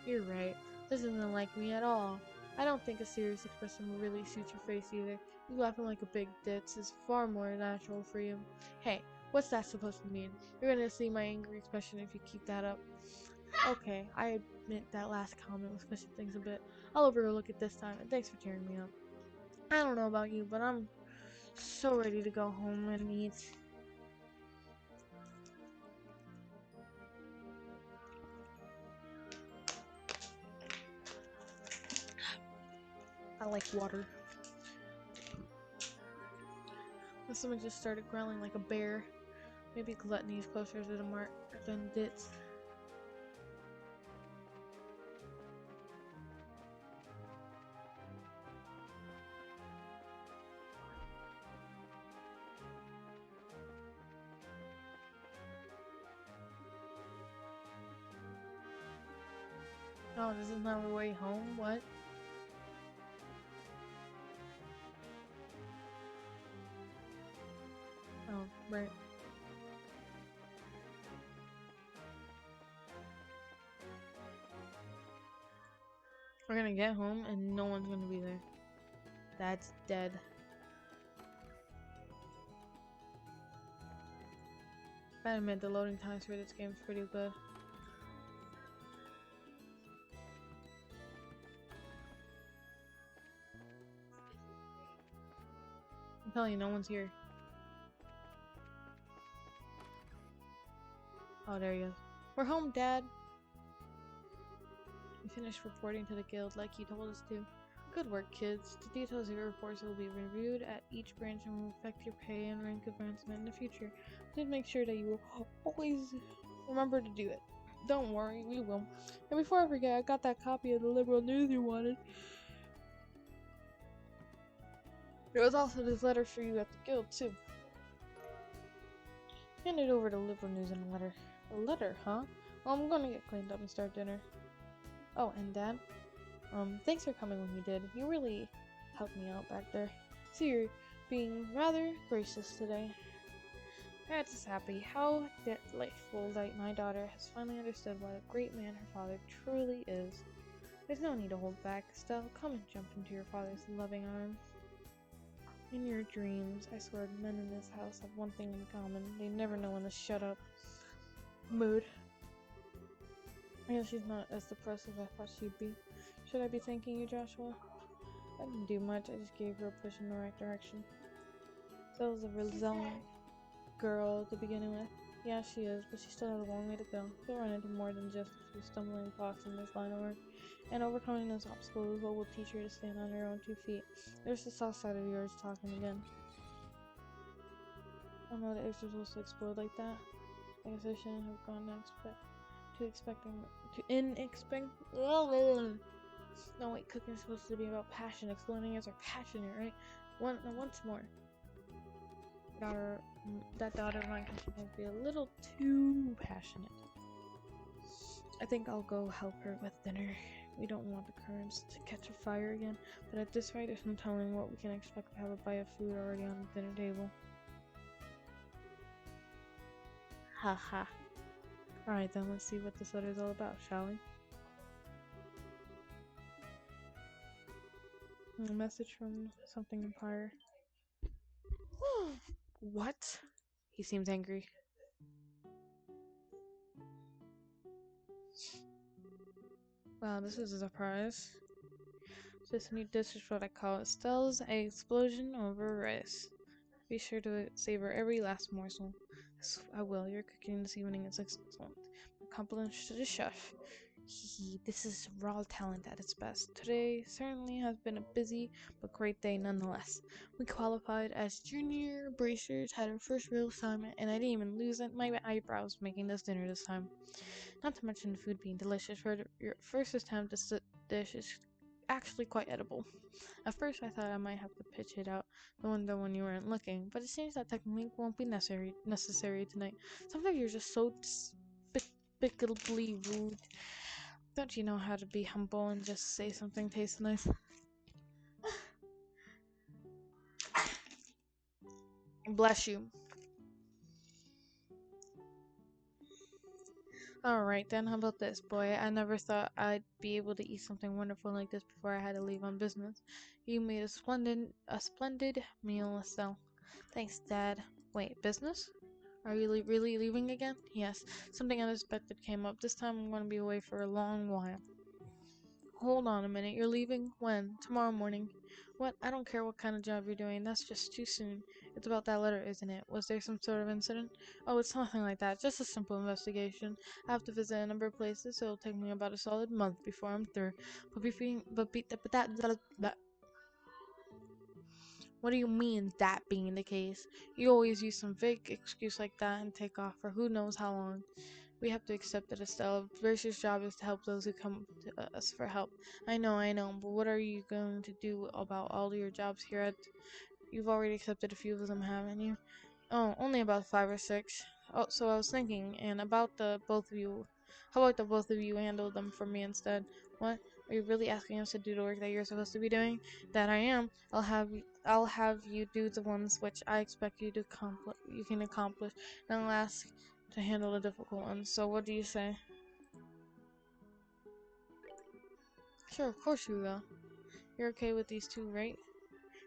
You're right. This isn't like me at all. I don't think a serious expression will really suit your face either. You laughing like a big ditz is far more natural for you. Hey, what's that supposed to mean? You're gonna see my angry expression if you keep that up. Okay, I admit that last comment was pushing things a bit. I'll overlook it this time, and thanks for cheering me up. I don't know about you, but I'm so ready to go home and eat. I like water. My stomach just started growling like a bear. Maybe gluttony is closer to the mark than ditz. Oh, this is not our way home? What? Oh, right. We're gonna get home and no one's gonna be there. That's dead. Gotta admit, the loading times for this game is pretty good. I'm telling you, no one's here. Oh, there he is. We're home, Dad. We finished reporting to the guild like you told us to. Good work, kids. The details of your reports will be reviewed at each branch and will affect your pay and rank advancement in the future. Please make sure that you will always remember to do it. Don't worry, we will. And before I forget, I got that copy of the liberal news you wanted. There was also this letter for you at the guild, too. Hand it over to liberal news in a letter. A letter, huh? Well, I'm gonna get cleaned up and start dinner. Oh, and Dad? Thanks for coming when you did. You really helped me out back there. So you're being rather gracious today. I'm just happy. How delightful that my daughter has finally understood what a great man her father truly is. There's no need to hold back. Estelle, come and jump into your father's loving arms. In your dreams, I swear men in this house have one thing in common. They never know when to shut up. Mood. I guess she's not as depressed as I thought she'd be. Should I be thanking you, Joshua? I didn't do much, I just gave her a push in the right direction. That was a resilient girl to begin with. Yeah, she is, but she still has a long way to go. She'll run into more than just a few stumbling blocks in this line of work. And overcoming those obstacles is what will teach her to stand on her own 2 feet. There's the south side of yours talking again. I don't know the eggs were supposed to explode like that. I guess I shouldn't have gone No, wait, cooking is supposed to be about passion. Exploding eggs are passionate, right? Once more. That daughter of mine can sometimes be a little too passionate. I think I'll go help her with dinner. We don't want the currents to catch a fire again, but at this rate, there's no telling what we can expect to have a bite of food already on the dinner table. Haha. Alright then, let's see what this letter is all about, shall we? A message from something Empire. What? He seems angry. Wow, this is a surprise. This is what I call Estelle's egg explosion over rice. Be sure to savor every last morsel. Yes, I will. Your cooking this evening is excellent. My compliments to the chef. This is raw talent at its best. Today certainly has been a busy but great day nonetheless. We qualified as junior bracers, had our first real assignment, and I didn't even lose my eyebrows making this dinner this time. Not to mention the food being delicious. For your first attempt, this dish is actually quite edible. At first, I thought I might have to pitch it out the window when you weren't looking, but it seems that technique won't be necessary tonight. Sometimes you're just so despicably rude. Don't you know how to be humble and just say something tastes nice? Bless you. Alright then, how about this, boy? I never thought I'd be able to eat something wonderful like this before I had to leave on business. You made a splendid meal, Estelle. Thanks, Dad. Wait, business? Are you really leaving again? Yes. Something unexpected came up. This time I'm going to be away for a long while. Hold on a minute. You're leaving? When? Tomorrow morning. What? I don't care what kind of job you're doing. That's just too soon. It's about that letter, isn't it? Was there some sort of incident? Oh, it's nothing like that. Just a simple investigation. I have to visit a number of places, so it'll take me about a solid month before I'm through. What do you mean, that being the case? You always use some vague excuse like that and take off for who knows how long. We have to accept it, Estelle. Bracer's job is to help those who come to us for help. I know, but what are you going to do about all your jobs here at... You've already accepted a few of them, haven't you? Oh, only about 5 or 6. Oh, so I was thinking, and about the both of you... How about the both of you handle them for me instead? What? Are you really asking us to do the work that you're supposed to be doing? That I am. I'll have you do the ones which I expect you to accomplish, and I'll ask to handle the difficult ones. So what do you say? Sure, of course you will. You're okay with these two, right?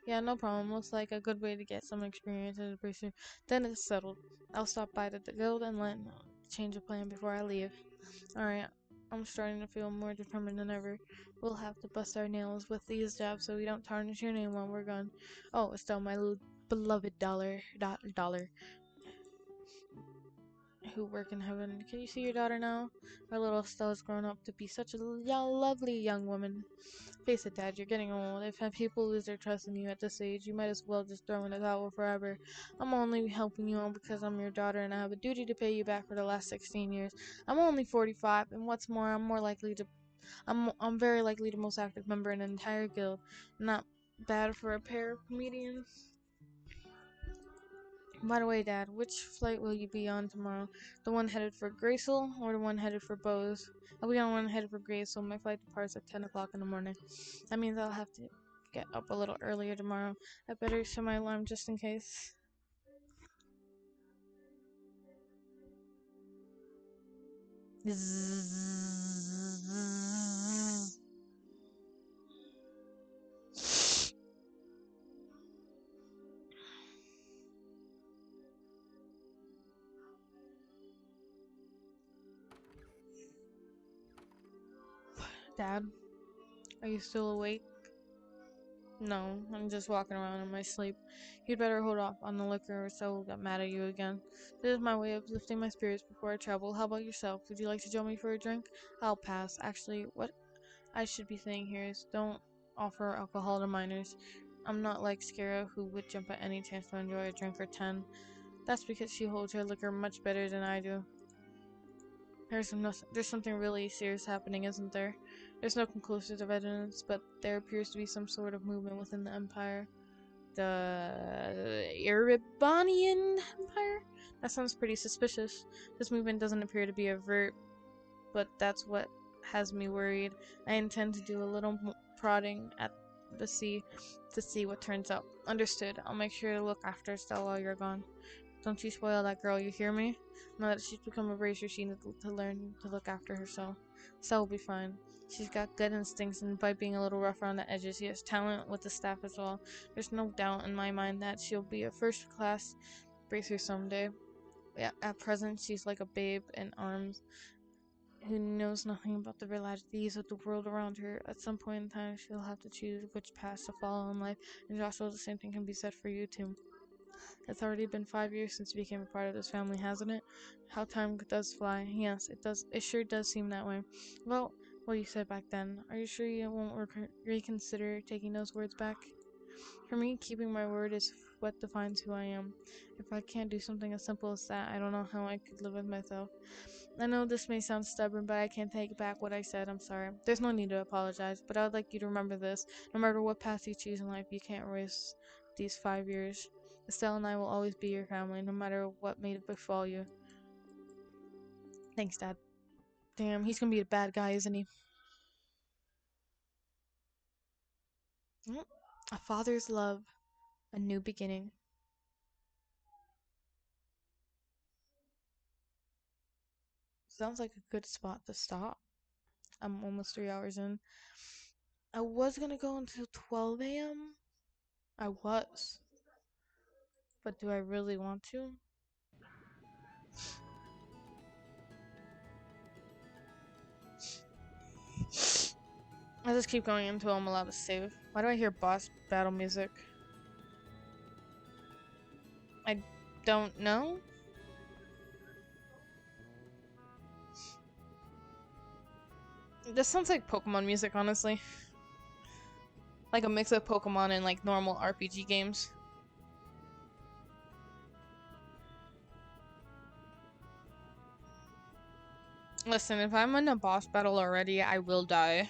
Yeah, no problem. Looks like a good way to get some experience as a bracer. Then it's settled. I'll stop by the guild and change the plan before I leave. Alright, I'm starting to feel more determined than ever. We'll have to bust our nails with these jobs so we don't tarnish your name while we're gone. Oh, Estelle, my beloved dollar, who work in heaven. Can you see your daughter now? Our little Estelle's grown up to be such a lovely young woman. Face it, Dad, you're getting old. If people lose their trust in you at this age, you might as well just throw in the towel forever. I'm only helping you out because I'm your daughter and I have a duty to pay you back for the last 16 years. I'm only 45, and what's more, I'm very likely the most active member in the entire guild. Not bad for a pair of comedians. By the way, Dad, which flight will you be on tomorrow? The one headed for Gracel or the one headed for Bose? I'll be on one headed for Gracel. My flight departs at 10 o'clock in the morning. That means I'll have to get up a little earlier tomorrow. I better set my alarm just in case. Dad, are you still awake? No, I'm just walking around in my sleep. You'd better hold off on the liquor or so we'll get mad at you again. This is my way of lifting my spirits before I travel. How about yourself? Would you like to join me for a drink? I'll pass. Actually, what I should be saying here is don't offer alcohol to minors. I'm not like Skara, who would jump at any chance to enjoy a drink or 10. That's because she holds her liquor much better than I do. There's something really serious happening, isn't there? There's no conclusive evidence, but there appears to be some sort of movement within the Empire. The Iribanian Empire? That sounds pretty suspicious. This movement doesn't appear to be overt, but that's what has me worried. I intend to do a little prodding at the sea to see what turns up. Understood. I'll make sure to look after Estelle while you're gone. Don't you spoil that girl, you hear me? Now that she's become a bracer, she needs to learn to look after herself. Estelle will be fine. She's got good instincts, and by being a little rough around the edges, she has talent with the staff as well. There's no doubt in my mind that she'll be a first-class bracer someday. Yeah, at present, she's like a babe in arms who knows nothing about the realities of the world around her. At some point in time, she'll have to choose which path to follow in life, and Joshua, the same thing can be said for you too. It's already been 5 years since you became a part of this family, hasn't it? How time does fly. Yes, it does. It sure does seem that way. Well, what you said back then. Are you sure you won't reconsider taking those words back? For me, keeping my word is what defines who I am. If I can't do something as simple as that, I don't know how I could live with myself. I know this may sound stubborn, but I can't take back what I said. I'm sorry. There's no need to apologize, but I would like you to remember this. No matter what path you choose in life, you can't erase these 5 years. Estelle and I will always be your family, no matter what may befall you. Thanks, Dad. Damn, he's gonna be a bad guy, isn't he? A father's love, a new beginning. Sounds like a good spot to stop. I'm almost 3 hours in. I was gonna go until 12 a.m. I was. But do I really want to? I'll just keep going until I'm allowed to save. Why do I hear boss battle music? I don't know. This sounds like Pokemon music, honestly. Like a mix of Pokemon and like normal RPG games. Listen, if I'm in a boss battle already, I will die.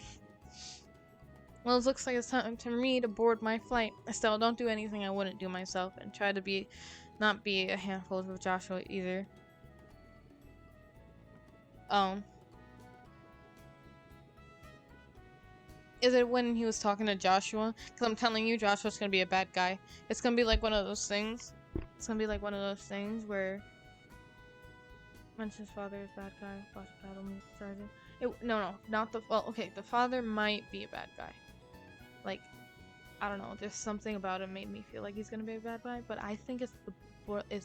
Well, it looks like it's time for me to board my flight. Still, don't do anything I wouldn't do myself, and try to not be a handful with Joshua either. Is it when he was talking to Joshua? Because I'm telling you, Joshua's gonna be a bad guy. It's gonna be like one of those things. It's gonna be like one of those things where mentions father is bad guy, boss battle me, sergeant. No, not the. Well, okay, the father might be a bad guy. Like, I don't know. There's something about him made me feel like he's gonna be a bad guy, but I think it's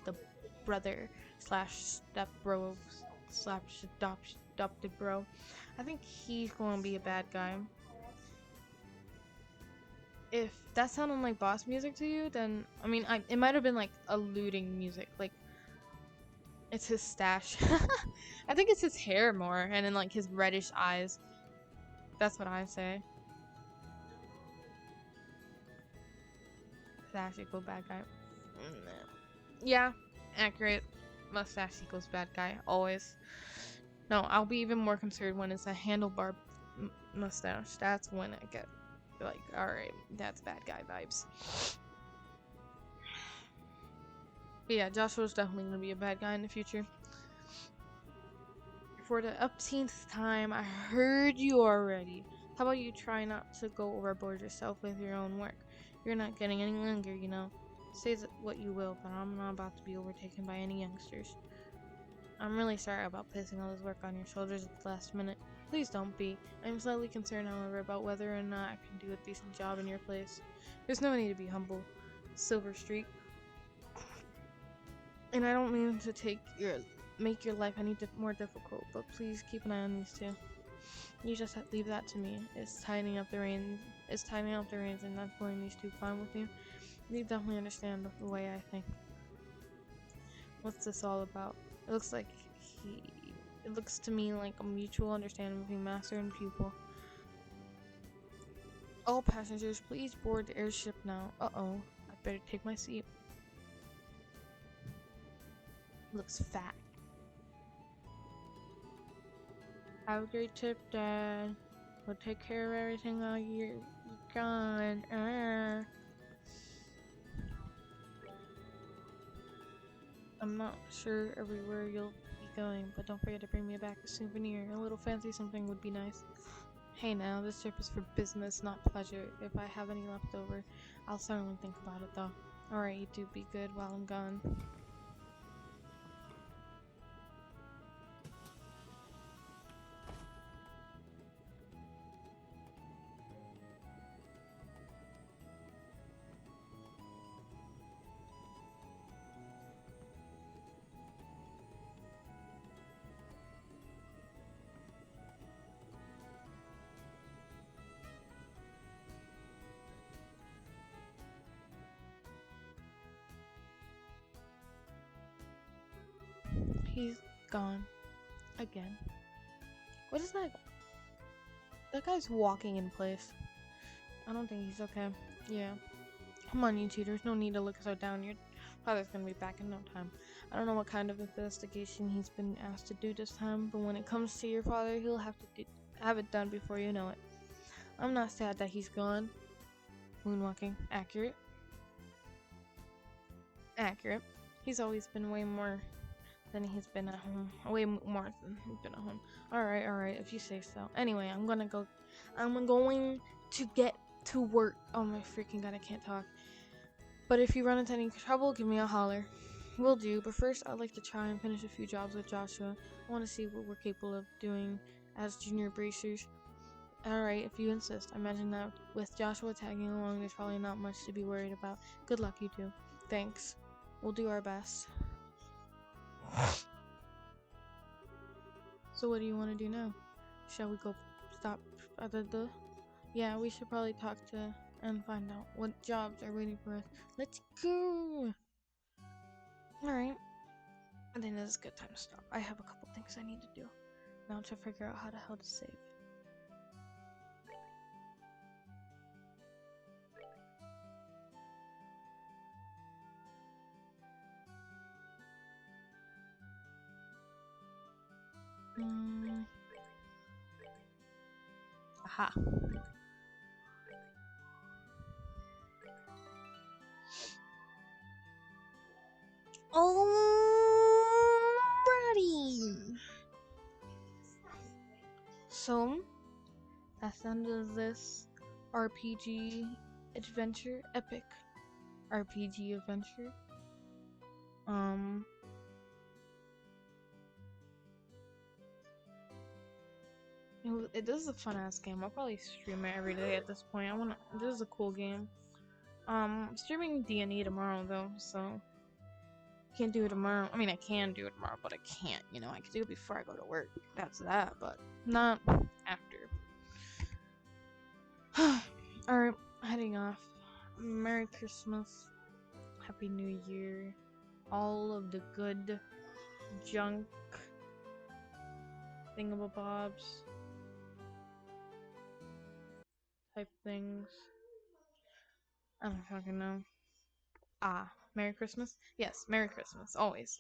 the brother slash step bro slash adopted bro. I think he's gonna be a bad guy. If that sounded like boss music to you, then I mean, it might have been like alluding music, like it's his stash. I think it's his hair more, and then like his reddish eyes. That's what I say. Mustache equals bad guy. Yeah, accurate. Mustache equals bad guy, always. No, I'll be even more concerned when it's a handlebar mustache. That's when I get like, alright, that's bad guy vibes. But yeah, Joshua's definitely gonna be a bad guy in the future. For the upteenth time, I heard you already. How about you try not to go overboard yourself with your own work? You're not getting any younger, you know. Say what you will, but I'm not about to be overtaken by any youngsters. I'm really sorry about placing all this work on your shoulders at the last minute. Please don't be. I'm slightly concerned, however, about whether or not I can do a decent job in your place. There's no need to be humble, Silver Streak. And I don't mean to make your life any more difficult, but please keep an eye on these two. You just have to leave that to me. It's tightening up the reins, and not pulling these two fine with you. You definitely understand the way I think. What's this all about? It looks to me like a mutual understanding between master and pupil. All passengers, please board the airship now. Uh-oh, I better take my seat. Looks fat. Have a great trip, Dad. We'll take care of everything while you're gone. I'm not sure everywhere you'll be going, but don't forget to bring me back a souvenir. A little fancy something would be nice. Hey now, this trip is for business, not pleasure. If I have any left over, I'll certainly think about it though. Alright, you two be good while I'm gone. He's gone. Again. What is that? That guy's walking in place. I don't think he's okay. Yeah. Come on, you two. There's no need to look so down. Your father's gonna be back in no time. I don't know what kind of investigation he's been asked to do this time, but when it comes to your father, he'll have to have it done before you know it. I'm not sad that he's gone. Moonwalking. Accurate. Accurate. He's always been way more than he's been at home. Way more than he's been at home. Alright, if you say so. Anyway, I'm going to get to work. Oh my freaking god, I can't talk. But if you run into any trouble, give me a holler. Will do, but first I'd like to try and finish a few jobs with Joshua. I want to see what we're capable of doing as junior bracers. Alright, if you insist. I imagine that with Joshua tagging along, there's probably not much to be worried about. Good luck, you two. Thanks. We'll do our best. So what do you want to do now? Shall we go stop at the... Yeah, we should probably talk to and find out what jobs are waiting for us. Let's go! Alright. I think this is a good time to stop. I have a couple things I need to do. Now to figure out how the hell to save. Aha. Alrighty. So, that's the end of this RPG adventure, epic RPG adventure. This is a fun ass game. I'll probably stream it every day at this point. This is a cool game. Streaming D&E tomorrow though, so can't do it tomorrow. I mean, I can do it tomorrow, but I can't. You know, I can do it before I go to work. That's that, but not after. Alright, heading off. Merry Christmas. Happy New Year. All of the good junk thingamabobs type things. I don't fucking know. Merry Christmas? Yes, Merry Christmas. Always.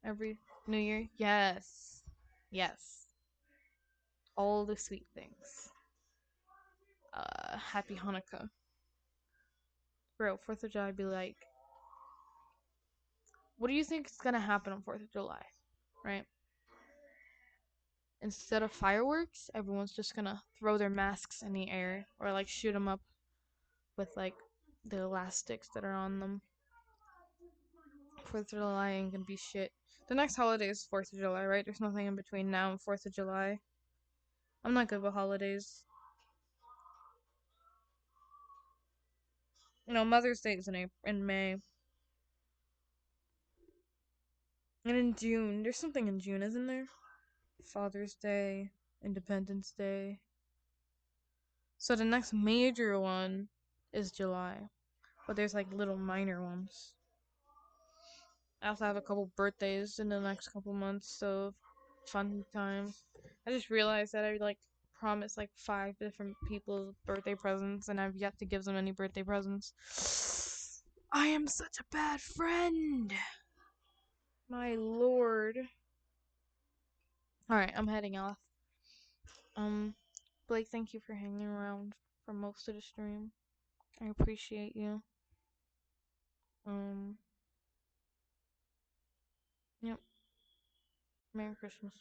Every New Year? Yes. Yes. All the sweet things. Happy Hanukkah. Bro, 4th of July, be like, what do you think is gonna happen on 4th of July? Right? Instead of fireworks, everyone's just gonna throw their masks in the air or like shoot them up with like the elastics that are on them. 4th of July ain't gonna be shit. The next holiday is 4th of July, right? There's nothing in between now and 4th of July. I'm not good with holidays. You know, Mother's Day is in May. And in June. There's something in June, isn't there? Father's Day, Independence Day. So the next major one is July. But there's like little minor ones. I also have a couple birthdays in the next couple months, so fun times. I just realized that I like promised like 5 different people birthday presents and I've yet to give them any birthday presents. I am such a bad friend. My lord. Alright, I'm heading off. Blake, thank you for hanging around for most of the stream. I appreciate you. Yep. Merry Christmas.